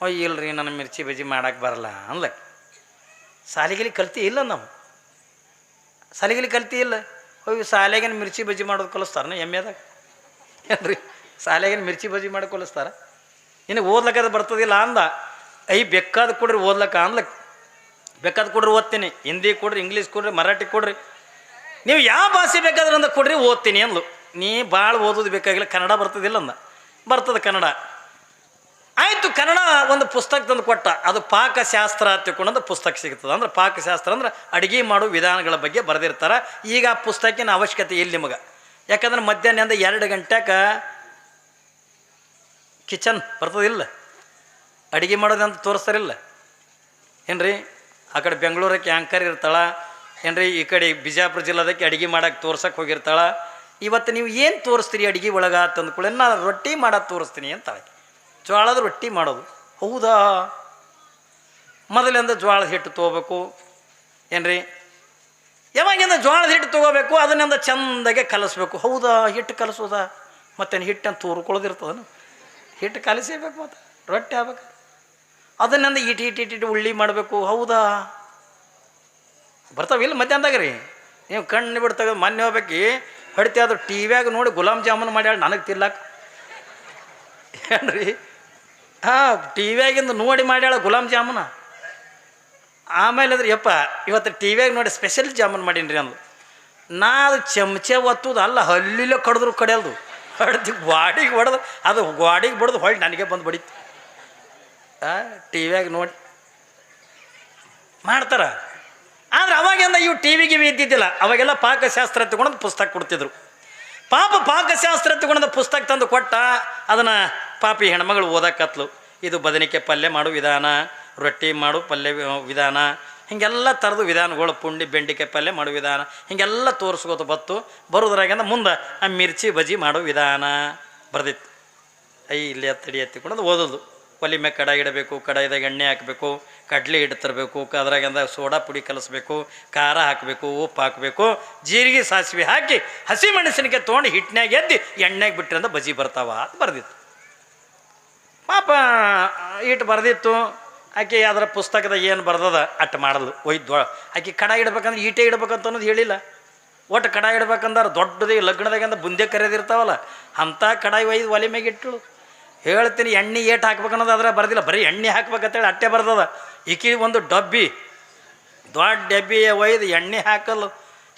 ಅಯ್ಯ ಇಲ್ರಿ ನನ್ನ ಮಿರ್ಚಿ ಬಜ್ಜಿ ಮಾಡಕ್ಕೆ ಬರಲ್ಲ ಅಂದ್ಲಕ್ಕೆ. ಸಾಲಿಗಿಲಿ ಕಲ್ತಿ ಇಲ್ಲ, ನಾವು ಸಾಲಿಗಿಲಿ ಕಲ್ತಿ ಇಲ್ಲ. ಅಯ್ಯೋ ಶಾಲೆಗೇನು ಮಿರ್ಚಿ ಬಜ್ಜಿ ಮಾಡೋದು ಕಲಿಸ್ತಾರ ಎಮ್ಮೆದಾಗ? ಏನ್ರಿ ಶಾಲೆಗೇನು ಮಿರ್ಚಿ ಬಜ್ಜಿ ಮಾಡಿ ಕಲಿಸ್ತಾರ? ಇನ್ನು ಓದ್ಲಕ್ಕದು ಬರ್ತದಿಲ್ಲ ಅಂದ. ಬೇಕಾದ ಕೊಡ್ರಿ ಓದ್ಲಕ್ಕ ಅಂದ್ಲಕ್ಕೆ. ಬೇಕಾದ ಕೊಡ್ರಿ ಓದ್ತೀನಿ, ಹಿಂದಿ ಕೊಡ್ರಿ, ಇಂಗ್ಲೀಷ್ ಕೊಡ್ರಿ, ಮರಾಠಿ ಕೊಡ್ರಿ, ನೀವು ಯಾವ ಭಾಷೆ ಬೇಕಾದ್ರೆ ಅಂದ ಕೊಡ್ರಿ ಓದ್ತೀನಿ ಅಂದ್ಲು. ನೀ ಭಾಳ ಓದೋದು ಬೇಕಾಗಿಲ್ಲ, ಕನ್ನಡ ಬರ್ತದಿಲ್ಲ ಅಂದ. ಬರ್ತದೆ ಕನ್ನಡ. ಆಯಿತು, ಕನ್ನಡ ಒಂದು ಪುಸ್ತಕ ತಂದು ಕೊಟ್ಟ. ಅದು ಪಾಕಶಾಸ್ತ್ರ ತಿಳ್ಕೊಂಡಂದು ಪುಸ್ತಕ ಸಿಗ್ತದೆ. ಅಂದ್ರೆ ಪಾಕಶಾಸ್ತ್ರ ಅಂದ್ರೆ ಅಡುಗೆ ಮಾಡೋ ವಿಧಾನಗಳ ಬಗ್ಗೆ ಬರೆದಿರ್ತಾರೆ. ಈಗ ಆ ಪುಸ್ತಕಿನ ಅವಶ್ಯಕತೆ ಇಲ್ಲ ನಿಮಗೆ. ಯಾಕಂದ್ರೆ ಮಧ್ಯಾಹ್ನದಿಂದ 2 ಗಂಟೆಗೆ ಕಿಚನ್ ಬರ್ತದಿಲ್ಲ, ಅಡುಗೆ ಮಾಡೋದಂತ ತೋರಿಸ್ತಾರಿಲ್ಲ ಏನ್ರಿ. ಆ ಕಡೆ ಬೆಂಗಳೂರಕ್ಕೆ ಆ್ಯಂಕರ್ ಇರ್ತಾಳೆ ಏನ್ರಿ, ಈ ಕಡೆ ಬಿಜಾಪುರ ಜಿಲ್ಲಾದಕ್ಕೆ ಅಡುಗೆ ಮಾಡಕ್ಕೆ ತೋರ್ಸಕ್ಕೆ ಹೋಗಿರ್ತಾಳೆ. ಇವತ್ತು ನೀವು ಏನು ತೋರಿಸ್ತೀರಿ ಅಡುಗೆ ಒಳಗೆ ತಂದ್ಕೊಳ್ಳಿ, ನಾನು ರೊಟ್ಟಿ ಮಾಡೋದು ತೋರಿಸ್ತೀನಿ ಅಂತಾಳೆ. ಜ್ವಾಳದ ರೊಟ್ಟಿ ಮಾಡೋದು. ಹೌದಾ? ಮೊದಲಿಂದ ಜ್ವಾಳದ ಹಿಟ್ಟು ತೊಗೋಬೇಕು ಏನ್ರಿ. ಯಾವಾಗಿಂದ ಜ್ವಾಳದ ಹಿಟ್ಟು ತೊಗೋಬೇಕು, ಅದನ್ನಿಂದ ಚೆಂದಾಗೆ ಕಲಿಸ್ಬೇಕು. ಹೌದಾ? ಹಿಟ್ಟು ಕಲಿಸೋದಾ? ಮತ್ತೇನು ಹಿಟ್ಟನ್ನು ತೂರ್ಕೊಳ್ಳೋದಿರ್ತದನು? ಹಿಟ್ಟು ಕಲಿಸಬೇಕು, ಮತ್ತು ರೊಟ್ಟಿ ಆಗ್ಬೇಕು. ಅದನ್ನಿಂದ ಇಟ್ಟು ಉಳ್ಳಿ ಮಾಡಬೇಕು. ಹೌದಾ? ಬರ್ತಾವಿಲ್ಲ ಮಧ್ಯಾಹ್ನದಾಗ ರೀ. ನೀವು ಕಣ್ಣು ಬಿಡ್ತಾಗ ಮೊನ್ನೆ ಹೋಗ್ಬೇಕು ಹೊಡಿತಿ, ಅದು ಟಿ ವ್ಯಾಗ ನೋಡಿ ಗುಲಾಬ್ ಜಾಮೂನ್ ಮಾಡ್ಯಾಳ ನನಗೆ ತಿರ್ಲಾಕ ಏನ್ರಿ. ಟಿ ವ್ಯಾಗಿಂದ ನೋಡಿ ಮಾಡ್ಯಾಳ ಗುಲಾಬ್ ಜಾಮೂನ. ಆಮೇಲೆ ಅದ್ರಿ ಯಪ್ಪ ಇವತ್ತು ಟಿ ವ್ಯಾಗ ನೋಡಿ ಸ್ಪೆಷಲ್ ಜಾಮೂನ್ ಮಾಡೀನಿ ರೀ ಅಂದು. ನಾ ಅದು ಚಮಚೆ ಒತ್ತುದು ಅಲ್ಲ, ಹಲ್ಲಿಲ್ಲ ಕಡಿದ್ರು ಕಡಿಯಲ್ದು. ಹೊಡೆದು ಗಾಡಿಗೆ ಹೊಡೆದು ಅದು ಗಾಡಿಗೆ ಬಡ್ದು ಹೊಳ್ಳಿ ನನಗೆ ಬಂದು ಬಡಿತು. ಟಿ ವ್ಯಾಗ ನೋಡಿ ಮಾಡ್ತಾರ. ಆದರೆ ಅವಾಗಿಂದ ಇವು ಟಿ ವಿಗೆ ಇದ್ದಿದ್ದಿಲ್ಲ. ಅವಾಗೆಲ್ಲ ಪಾಕಶಾಸ್ತ್ರ ತಗೊಂಡು ಪುಸ್ತಕ ಕೊಡ್ತಿದ್ರು. ಪಾಪ ಪಾಕಶಾಸ್ತ್ರ ತಗೊಂಡು ಪುಸ್ತಕ ತಂದು ಕೊಟ್ಟ. ಅದನ್ನು ಪಾಪಿ ಹೆಣ್ಮಗಳು ಓದಕತ್ಲು. ಇದು ಬದನಿಕೆ ಪಲ್ಯ ಮಾಡೋ ವಿಧಾನ, ರೊಟ್ಟಿ ಮಾಡೋ ಪಲ್ಯ ವಿಧಾನ, ಹೀಗೆಲ್ಲ ಥರದ ವಿಧಾನಗಳು, ಪುಂಡಿ ಬೆಂಡಿಕಾಯಿ ಪಲ್ಯ ಮಾಡೋ ವಿಧಾನ, ಹೀಗೆಲ್ಲ ತೋರಿಸ್ಕೋತ ಬತ್ತು. ಬರೋದ್ರಾಗಿಂದ ಮುಂದೆ ಆ ಮಿರ್ಚಿ ಬಜ್ಜಿ ಮಾಡೋ ವಿಧಾನ ಬರ್ದಿತ್ತು. ಇಲ್ಲಿ ಎತ್ತಡಿ ಎತ್ತಿಕೊಂಡು ಓದೋದು. ಒಲೆ ಮ್ಯಾಗ ಕಡಾಯಿ ಇಡಬೇಕು, ಕಡಾಯಿದಾಗ ಎಣ್ಣೆ ಹಾಕಬೇಕು, ಕಡಲೆ ಹಿಟ್ಟು ತರಬೇಕು, ಅದ್ರಾಗಿಂದ ಸೋಡಾ ಪುಡಿ ಕಲಿಸ್ಬೇಕು, ಖಾರ ಹಾಕಬೇಕು, ಉಪ್ಪು ಹಾಕಬೇಕು, ಜೀರಿಗೆ ಸಾಸಿವೆ ಹಾಕಿ ಹಸಿ ಮೆಣಸಿನಕಾಯಿ ತೊಗೊಂಡು ಹಿಟ್ಟಿನಾಗ ಎದ್ದು ಎಣ್ಣೆಗೆ ಬಿಟ್ರಿಂದ ಬಜ್ಜಿ ಬರ್ತಾವ ಅಂತ ಬರ್ದಿತ್ತು. ಪಾಪ ಇಟ್ಟು ಬರ್ದಿತ್ತು. ಆಕೆ ಅದರ ಪುಸ್ತಕದಾಗ ಏನು ಬರ್ದದ ಅಟ್ಟು ಮಾಡಲು ಒಯ್ದು. ಆಕೆ ಕಡಾಯಿ ಇಡ್ಬೇಕಂದ್ರೆ ಈಟೆ ಇಡ್ಬೇಕಂತ ಅನ್ನೋದು ಹೇಳಿಲ್ಲ. ಒಟ್ಟು ಕಡಾಯಿ ಇಡ್ಬೇಕಂದ್ರೆ ದೊಡ್ಡದೇ ಲಗ್ನದಾಗಿಂದ ಬುಂದೆ ಕರೆದಿರ್ತಾವಲ್ಲ ಅಂಥ ಕಡಾಯಿ ಒಯ್ದು ಒಲೆ ಮ್ಯಾಗ ಇಟ್ಟಳು. ಹೇಳ್ತೀನಿ ಎಣ್ಣೆ ಏಟು ಹಾಕ್ಬೇಕನ್ನೋದು ಅದ್ರ ಬರ್ದಿಲ್ಲ, ಬರೀ ಎಣ್ಣೆ ಹಾಕ್ಬೇಕಂತೇಳಿ ಅಟ್ಟೆ ಬರ್ತದ. ಈಕಿ ಒಂದು ಡಬ್ಬಿ, ದೊಡ್ಡ ಡಬ್ಬಿ ಒಯ್ದು ಎಣ್ಣೆ ಹಾಕಲು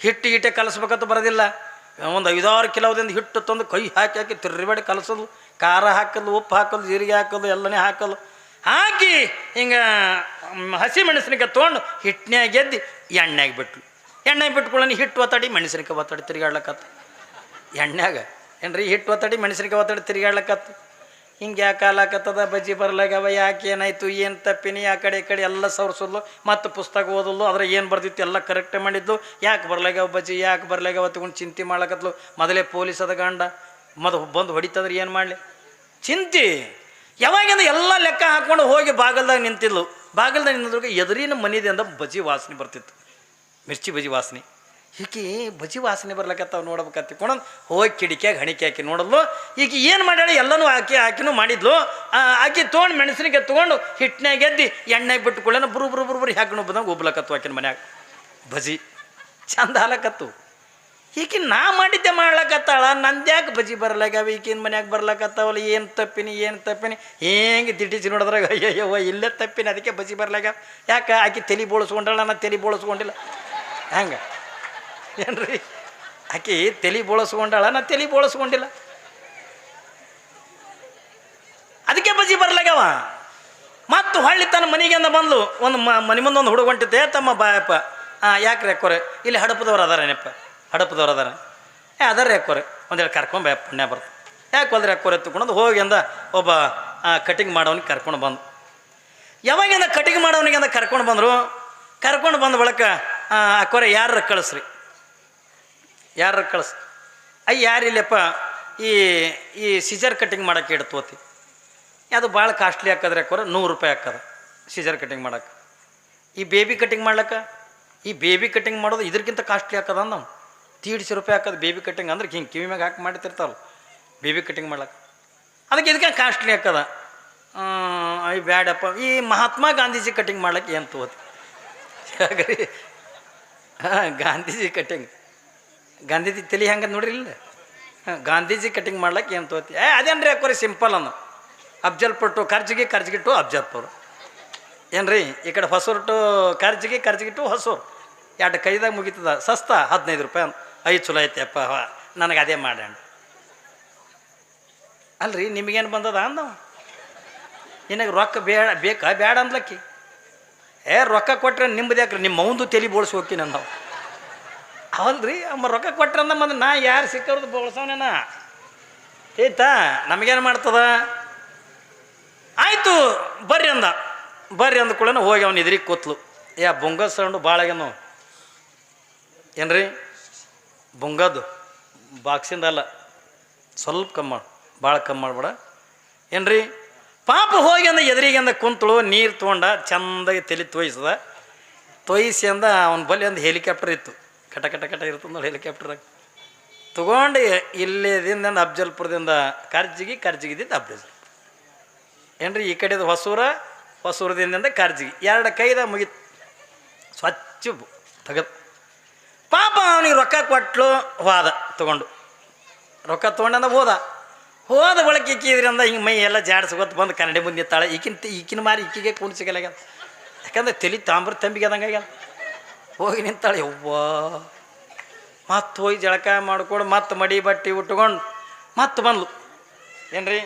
ಹಿಟ್ಟು ಈಟೆ ಕಲಿಸ್ಬೇಕಂತ ಬರೋದಿಲ್ಲ. ಒಂದು 5-6 ಕಿಲೋದಿಂದ ಹಿಟ್ಟು ತಂದು ಕೈ ಹಾಕಿ ಹಾಕಿ ತಿರ್ರಿಬೇಡಿ ಕಲಿಸೋದು. ಖಾರ ಹಾಕಲು, ಉಪ್ಪು ಹಾಕಲು, ಜೀರಿಗೆ ಹಾಕೋದು, ಎಲ್ಲನೇ ಹಾಕಲು ಹಾಕಿ ಹಿಂಗೆ ಹಸಿ ಮೆಣಸಿನಕಾಯಿ ತೊಗೊಂಡು ಹಿಟ್ಟಿನಾಗ ಗೆದ್ದು ಎಣ್ಣೆಗೆ ಬಿಟ್ಲು. ಎಣ್ಣೆಗೆ ಬಿಟ್ಕೊಳ್ಳಿ ಹಿಟ್ಟು ಒತ್ತಡಿ ಮೆಣಸಿನಕಾಯಿ ಒತ್ತಡಿ ತಿರುಗಾಡ್ಲಕ್ಕತ್ತು. ಎಣ್ಣೆಗ ಏನ್ರಿ ಹಿಟ್ಟು ಒತ್ತಡಿ ಮೆಣಸಿನಕಾಯಿ ಒತ್ತಡಿ ತಿರುಗಾಡ್ಲಕ್ಕತ್ತು. ಹಿಂಗೆ ಯಾಕೆ ಆಲಾಕತ್ತದ, ಬಜ್ಜಿ ಬರ್ಲಾಗವ, ಯಾಕೆ ಏನಾಯ್ತು, ಏನು ತಪ್ಪಿನಿ, ಆ ಕಡೆ ಈ ಕಡೆ ಎಲ್ಲ ಸವರ್ಸೋದ್ಲು. ಮತ್ತು ಪುಸ್ತಕ ಓದಲು ಅದ್ರ ಏನು ಬರ್ದಿತ್ತು ಎಲ್ಲ ಕರೆಕ್ಟೇ ಮಾಡಿದ್ದು. ಯಾಕೆ ಬರ್ಲಾಗ್ಯಾವ ಬಜ್ಜಿ, ಯಾಕೆ ಬರ್ಲಾಗ್ಯಾವ ತಗೊಂಡು ಚಿಂತೆ ಮಾಡ್ಲಕತ್ಲು. ಮೊದಲೇ ಪೊಲೀಸ್ ಅದ ಗಂಡ ಬಂದು ಹೊಡಿತಂದ್ರೆ ಏನು ಮಾಡಲಿ ಚಿಂತೆ. ಯಾವಾಗಿಂದ ಎಲ್ಲ ಲೆಕ್ಕ ಹಾಕ್ಕೊಂಡು ಹೋಗಿ ಬಾಗಲ್ದಾಗ ನಿಂತಿದ್ಲು. ಬಾಗಲ್ದಾಗ ನಿಂತಿದ್ರು ಎದುರಿನ ಮನಿದಿಂದ ಬಜ್ಜಿ ವಾಸನೆ ಬರ್ತಿತ್ತು, ಮಿರ್ಚಿ ಬಜ್ಜಿ ವಾಸನೆ. ಈಕಿ ಬಜಿ ವಾಸನೆ ಬರ್ಲಕತ್ತಾವ ನೋಡ್ಬೇಕಂತ ತಿಳ್ಕೊಂಡು ಹೋಗಿ ಕಿಡಿಕ್ಯಾಗ ಹಣಿಕೆ ಹಾಕಿ ನೋಡಲ್ಲು. ಈಗ ಏನು ಮಾಡ್ಯಾಳ ಎಲ್ಲನೂ ಆಕಿನೂ ಮಾಡಿದ್ಲು. ಆಕಿ ತೊಗೊಂಡು ಮೆಣಸಿನಿಗೆ ತೊಗೊಂಡು ಹಿಟ್ಟಿನಾಗ ಎದ್ದು ಎಣ್ಣೆಗೆ ಬಿಟ್ಟುಕೊಳ್ಳೇನ ಬುರು ಹಾಕೊಂಡು ಬಂದಂಗೆ ಉಬ್ಲಕತ್ತು ಆಕಿನ ಮನ್ಯಾಗ ಬಜಿ ಚಂದ ಹಾಲಕತ್ತು. ಈಕಿ ನಾ ಮಾಡಿದ್ದೆ ಮಾಡ್ಲಕತ್ತಾಳ, ನಂದ್ಯಾಕೆ ಬಜಿ ಬರ್ಲಾಗ್ಯಾವ ಈಕಿನ ಮನ್ಯಾಗ ಬರ್ಲಕತ್ತಾವಲ್ಲ, ಏನು ತಪ್ಪಿನಿ ಹೆಂಗೆ ದಿಟ್ಟಿಸಿ ನೋಡಿದ್ರಾಗ ಅಯ್ಯಯ್ಯವ್ವ ಇಲ್ಲೇ ತಪ್ಪಿನಿ, ಅದಕ್ಕೆ ಬಜಿ ಬರ್ಲಾಗ್ಯಾವ. ಯಾಕೆ ಆಕಿ ತಲೆ ಬೋಳಿಸ್ಕೊಂಡಾಳ, ನಾನು ತಲೆ ಬೋಳಿಸ್ಕೊಂಡಿಲ್ಲ ಹಂಗೆ ಏನ್ರಿ? ಆಕಿ ತಲೆ ಬೋಳಿಸ್ಕೊಂಡಾಳ, ನಾ ತಲೆ ಬೋಳಿಸ್ಕೊಂಡಿಲ್ಲ, ಅದಕ್ಕೆ ಬಜಿ ಬರ್ಲಾಗ್ಯಾವ. ಮತ್ತು ಹೊಳ್ಳಿ ತನ್ನ ಮನೆಗೆ ಅಂದ ಬಂದ್ಲು. ಒಂದು ಮನೆ ಮುಂದೆ ಒಂದು ಹುಡುಗ ಹೊಂಟಿದ್ದೆ, ತಮ್ಮ ಬಾಯಪ್ಪ ಯಾಕೆ ರೆಕ್ಕೋರೆ ಇಲ್ಲಿ ಹಡಪದವ್ರು ಅದಾರೇನಪ್ಪ, ಹಡಪದವ್ರು ಅದಾರ ಅದಾರ ರೆಕ್ಕೋರೆ ಒಂದೇಳಿ ಕರ್ಕೊಂಡು ಬಾಯಪ್ಪ ಪುಣ್ಯ ಬರ್ತು. ಯಾಕೆ ಹೋದ್ರೆ ರೆಕ್ಕೋರೆ ಎತ್ತುಕೊಂಡು ಹೋಗಿ ಅಂದ ಒಬ್ಬ ಕಟಿಂಗ್ ಮಾಡೋನಿಗೆ ಕರ್ಕೊಂಡು ಬಂದು. ಯಾವಾಗಿಂದ ಕಟಿಂಗ್ ಮಾಡೋನಿಗೆ ಅಂದ ಕರ್ಕೊಂಡು ಬಂದರು. ಕರ್ಕೊಂಡು ಬಂದ ಬಳಿಕ ಅಕ್ಕೋರೆ ಯಾರ ಕಳಿಸ್ರಿ, ಯಾರ ಕಳಿಸ್ ಯಾರಿಲ್ಲಪ್ಪ ಈ ಸಿಜರ್ ಕಟಿಂಗ್ ಮಾಡೋಕ್ಕೆ ಇಡು ತೋತಿ, ಅದು ಭಾಳ ಕಾಸ್ಟ್ಲಿ ಹಾಕದ್ರೆ ಅಕ್ಕೋರೆ $100 ಹಾಕದ ಸಿಜರ್ ಕಟಿಂಗ್ ಮಾಡೋಕೆ. ಈ ಬೇಬಿ ಕಟಿಂಗ್ ಮಾಡ್ಲಕ್ಕ, ಈ ಬೇಬಿ ಕಟಿಂಗ್ ಮಾಡೋದು ಇದಕ್ಕಿಂತ ಕಾಸ್ಟ್ಲಿ ಹಾಕದ ನಾವು $150 ಹಾಕೋದು ಬೇಬಿ ಕಟಿಂಗ್ ಅಂದ್ರೆ ಹಿಂಗೆ ಕಿವಿ ಮ್ಯಾಗ ಹಾಕಿ ಮಾಡ್ತಿರ್ತಾವಲ್ಲ ಬೇಬಿ ಕಟಿಂಗ್ ಮಾಡ್ಲಕ್ಕ, ಅದಕ್ಕೆ ಇದಕ್ಕೆ ಕಾಸ್ಟ್ಲಿ ಹಾಕದ. ಅಯ್ಯ ಬ್ಯಾಡಪ್ಪ, ಈ ಮಹಾತ್ಮ ಗಾಂಧೀಜಿ ಕಟಿಂಗ್ ಮಾಡ್ಲಿಕ್ಕೆ ಏನು ತೋತಿ ಹಾಗ್ರಿ? ಗಾಂಧೀಜಿ ಕಟಿಂಗ್, ಗಾಂಧೀಜಿ ತಲೆ ಹಂಗೆ ನೋಡ್ರಿ ಇಲ್ಲ, ಗಾಂಧೀಜಿ ಕಟಿಂಗ್ ಮಾಡ್ಲಿಕ್ಕೆ ಏನು ತೋತಿ? ಅದೇನ್ರಿ ಹಾಕೋರಿ ಸಿಂಪಲ್ ಅನ್ನು ಅಫ್ಜಲ್ಪುರ್ ಕರ್ಜಿಗಿ ಟು ಅಫ್ಜಲ್ಪುರ್ ಏನ್ರಿ? ಈ ಕಡೆ ಹೊಸೂರು ಟು ಕರ್ಜಿಗಿ ಟು ಹೊಸೂರು, ಎರಡು ಕೈದಾಗ ಮುಗಿತದ. ಸಸ್ತಾ $15 ಅಂತ. ಚಲೋ ಐತೆಪ್ಪ, ನನಗೆ ಅದೇ ಮಾಡೋಣ ಅಲ್ರಿ. ನಿಮಗೇನು ಬಂದದ ಅಂದವ, ನಿನಗೆ ರೊಕ್ಕ ಬೇಡ ಅಂದ್ಲಕ್ಕಿ. ರೊಕ್ಕ ಕೊಟ್ರೆ ನಿಮ್ಮದು ಯಾಕ್ರಿ, ನಿಮ್ಮ ಮೌಂದು ತಲೆ ಬೋಳ್ಸಿ ಹೋಗ್ತೀನಿ ನಾವು ಅವಲ್ರಿ. ಅಮ್ಮ ರೊಕ್ಕ ಕೊಟ್ರೆ ಅಂದ ಮಂದ ನಾ ಯಾರು ಸಿಕ್ಕವ್ರದ್ದು ಬೋಳ್ಸವನೇನ ಐತಾ, ನಮಗೇನು ಮಾಡ್ತದ? ಆಯಿತು ಬರ್ರಿ ಅಂದ ಕೂಡ ಹೋಗಿ ಅವ್ನು ಎದುರಿಗೆ ಕೂತ್ಲು. ಬೊಂಗ ಸೌಂಡು ಭಾಳ ಆಗ್ಯಾನು ಏನ್ರಿ? ಬೊಂಗದ್ದು ಬಾಕ್ಸಿಂದ ಅಲ್ಲ, ಸ್ವಲ್ಪ ಕಮ್ಮಿ ಮಾಡು, ಭಾಳ ಕಮ್ಮಿ ಮಾಡ್ಬೇಡ ಏನ್ರಿ? ಪಾಪ ಹೋಗಿ ಅಂದ ಎದುರಿಗೆ ಅಂದ ಕುಂತಳು. ನೀರು ತೊಗೊಂಡ ಚೆಂದಾಗಿ ತಲೆ ತೊಯ್ಸಿ ಅಂದ ಅವನ ಬಳಿ ಒಂದು ಹೆಲಿಕಾಪ್ಟರ್ ಇತ್ತು, ಕಟ ಇರ್ತದೆ ನೋಡಿ ಹೆಲಿಕಾಪ್ಟರ್ ತೊಗೊಂಡು ಇಲ್ಲಿದಿಂದ ಅಫ್ಜಲ್ಪುರದಿಂದ ಕರ್ಜಿಗಿದ್ದ ಅಫ್ಜಲ್ಪುರ ಏನ್ರಿ? ಈ ಕಡೆದು ಹೊಸೂರದಿಂದ ಕರ್ಜಿಗಿ, ಎರಡು ಕೈದಾಗ ಮುಗಿತು ಸ್ವಚ್ಛ ತೆಗೆದು. ಪಾಪ ಅವನಿಗೆ ರೊಕ್ಕ ಕೊಟ್ಟಲು, ಹೋದ ತೊಗೊಂಡು ರೊಕ್ಕ ತೊಗೊಂಡಂದ ಹೋದ ಬಳಕೆ ಇಕ್ಕಿದ್ರಿಂದ ಹಿಂಗೆ ಮೈ ಎಲ್ಲ ಜಾಡ್ಸ್ಕೊತ ಬಂದು ಕನ್ನಡಿ ಮುಂದೆ ನಿಂತಾಳೆ. ಈಕಿನ ಮಾರಿ ಈಕಿಗೆ ಕೂಣ್ ಸಿಗಲಾಗ್ಯದ, ಯಾಕಂದ್ರೆ ತಲೆ ತಂಬಿಗೆ ಅದಂಗೆ ಆಗ್ಯದ. ಹೋಗಿ ನಿಂತಾಳೆ. ಯವ್ವ ಮತ್ತೆ ಹೋಗಿ ಜಳಕ ಮಾಡ್ಕೊಂಡು ಮತ್ತೆ ಮಡಿ ಬಟ್ಟೆ ಉಟ್ಕೊಂಡು ಮತ್ತೆ ಬಂದ್ಲು ಏನ್ರಿ?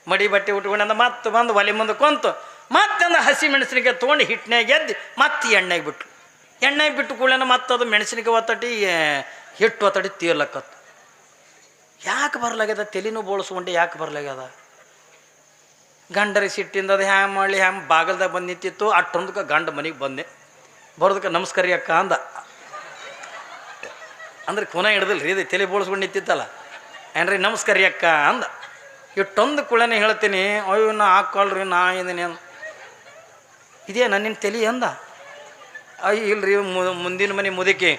ಮಡಿ ಬಟ್ಟೆ ಉಟ್ಕೊಂಡಂದ ಮತ್ತೆ ಬಂದು ಒಲೆ ಮುಂದೆ ಕುಂತು ಮತ್ತೊಂದು ಹಸಿ ಮೆಣಸಿನಕಾಯಿ ತೊಗೊಂಡು ಹಿಟ್ಟಿನಾಗ ಎದ್ದು ಮತ್ತೆ ಎಣ್ಣೆಗೆ ಬಿಟ್ಟು ಕೂಡಲೇನ ಮತ್ತೆ ಅದು ಮೆಣಸಿನಕಾಯಿ ಒತ್ತಟಿ ಹಿಟ್ಟು ಒತ್ತಟಿ ತೀರ್ಲಕ್ಕತ್ತು. ಯಾಕೆ ಬರ್ಲಾಗ್ಯದ? ತಲೆನೂ ಬೋಳಿಸ್ಕೊಂಡು ಯಾಕೆ ಬರ್ಲಾಗ್ಯದ? ಗಂಡರಿಗೆ ಸಿಟ್ಟಿಂದ ಅದು ಹ್ಯಾಂಗೆ ಮಾಡಲಿ ಹ್ಯಾಂಗೆ ಬಾಗಲ್ದಾಗ ಬಂದು ನಿಂತಿತ್ತು. ಅಷ್ಟೊಂದಕ್ಕೆ ಗಂಡ ಮನೆಗೆ ಬಂದೆ, ಬರೋದಕ್ಕೆ ನಮಸ್ಕಾರ ಅಕ್ಕ ಅಂದ. ಅಂದ್ರೆ ಖುನ ಹಿಡ್ದಿಲ್ಲ ರೀ, ಇದು ತಲೆ ಬೋಳಿಸ್ಕೊಂಡು ನಿಂತಿತ್ತಲ್ಲ ಏನ್ರಿ? ನಮಸ್ಕಾರ ಅಕ್ಕ ಅಂದ. ಇಷ್ಟೊಂದು ಕುಳನೆ ಹೇಳ್ತೀನಿ, ಅಯ್ಯೋ ನಾ ಹಾಕ್ಕೊಳ್ರಿ ನಾ ಇದೀನಿ ಅಂದ. ಇದೇ ನನ್ನಿನ ತಲೆ ಅಂದ. ಅಯ್ಯ ಇಲ್ರಿ, ಮುಂದಿನ ಮನೆ ಮುದುಕಿ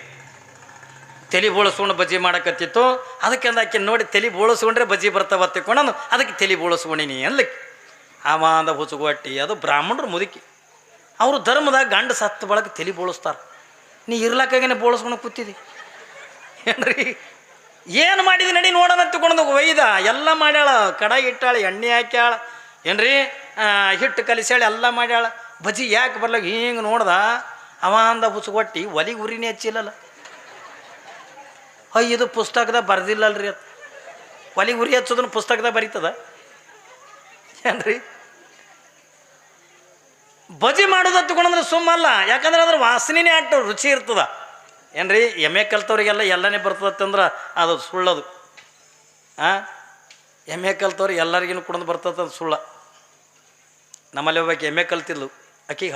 ತಲೆ ಬೋಳಿಸ್ಕೊಂಡು ಬಜ್ಜಿ ಮಾಡಕತ್ತಿತ್ತು, ಅದಕ್ಕೆ ಅಂದ ಆಕೆ ನೋಡಿ ತಲೆ ಬೋಳಿಸ್ಕೊಂಡ್ರೆ ಬಜ್ಜಿ ಬರ್ತಾವ ತಿಳ್ಕೊಂಡು ಅದಕ್ಕೆ ತಲೆ ಬೋಳಿಸ್ಕೊಂಡಿನಿ ಅನ್ಲಿಕ್ಕೆ. ಆಮಾಂದ ಹುಚ್ಚುಗೊಟ್ಟಿ, ಅದು ಬ್ರಾಹ್ಮಣರು ಮುದುಕಿ, ಅವರು ಧರ್ಮದಾಗ ಗಂಡ ಸತ್ತು ಬಳಕ ತಲೆ ಬೋಳಿಸ್ತಾರೆ. ನೀ ಇರ್ಲಕ್ಕಾಗೇನೆ ಬೋಳಿಸ್ಕೊಂಡು ಕೂತಿದ್ದಿ ಏನ್ರಿ? ಏನು ಮಾಡಿದಿ ನಡಿ ನೋಡೋಣ ತಿಳ್ಕೊಂಡು ಒಯ್ದ ಎಲ್ಲ ಮಾಡ್ಯಾಳ. ಕಡಾಯಿ ಇಟ್ಟಾಳ, ಎಣ್ಣೆ ಹಾಕ್ಯಾಳ ಏನ್ರಿ, ಹಿಟ್ಟು ಕಲಿಸ್ಯಾಳ, ಎಲ್ಲ ಮಾಡ್ಯಾಳ. ಬಜ್ಜಿ ಯಾಕೆ ಬರ್ಲಾಗ ಹಿಂಗೆ ನೋಡ್ದ ಅವಂದ ಹುಚ್ಚುಗೊಟ್ಟಿ, ಒಲಿಗೆ ಉರಿನೇ ಹಚ್ಚಿಲ್ಲಲ್ಲ. ಇದು ಪುಸ್ತಕದಾಗ ಬರ್ದಿಲ್ಲಲ್ರಿ, ಅದು ಒಲಿಗೆ ಉರಿ ಹಚ್ಚೋದನ್ನು ಪುಸ್ತಕದಾಗ ಬರೀತದ ಏನ್ರಿ? ಬಜ್ಜಿ ಮಾಡೋದು ಹತ್ಕೊಂಡ್ರೆ ಸುಮ್ಮಲ್ಲ, ಯಾಕಂದ್ರೆ ಅದ್ರ ವಾಸನೆನೇ ಅಟ್ಟು ರುಚಿ ಇರ್ತದ ಏನ್ರಿ? ಎಮ್ಮೆ ಕಲ್ತವ್ರಿಗೆಲ್ಲ ಎಲ್ಲನೇ ಬರ್ತದಂದ್ರೆ ಅದು ಸುಳ್ಳದು. ಎಮ್ಮೆ ಕಲ್ತವ್ರಿಗೆ ಎಲ್ಲರಿಗೂ ಕುಡಿದು ಬರ್ತದ ಸುಳ್ಳ. ನಮ್ಮಲ್ಲಿ ಒಬ್ಬಾಕಿ ಎಮ್ಮೆ ಕಲ್ತಿದ್ಲು, ಆಕೆಗೆ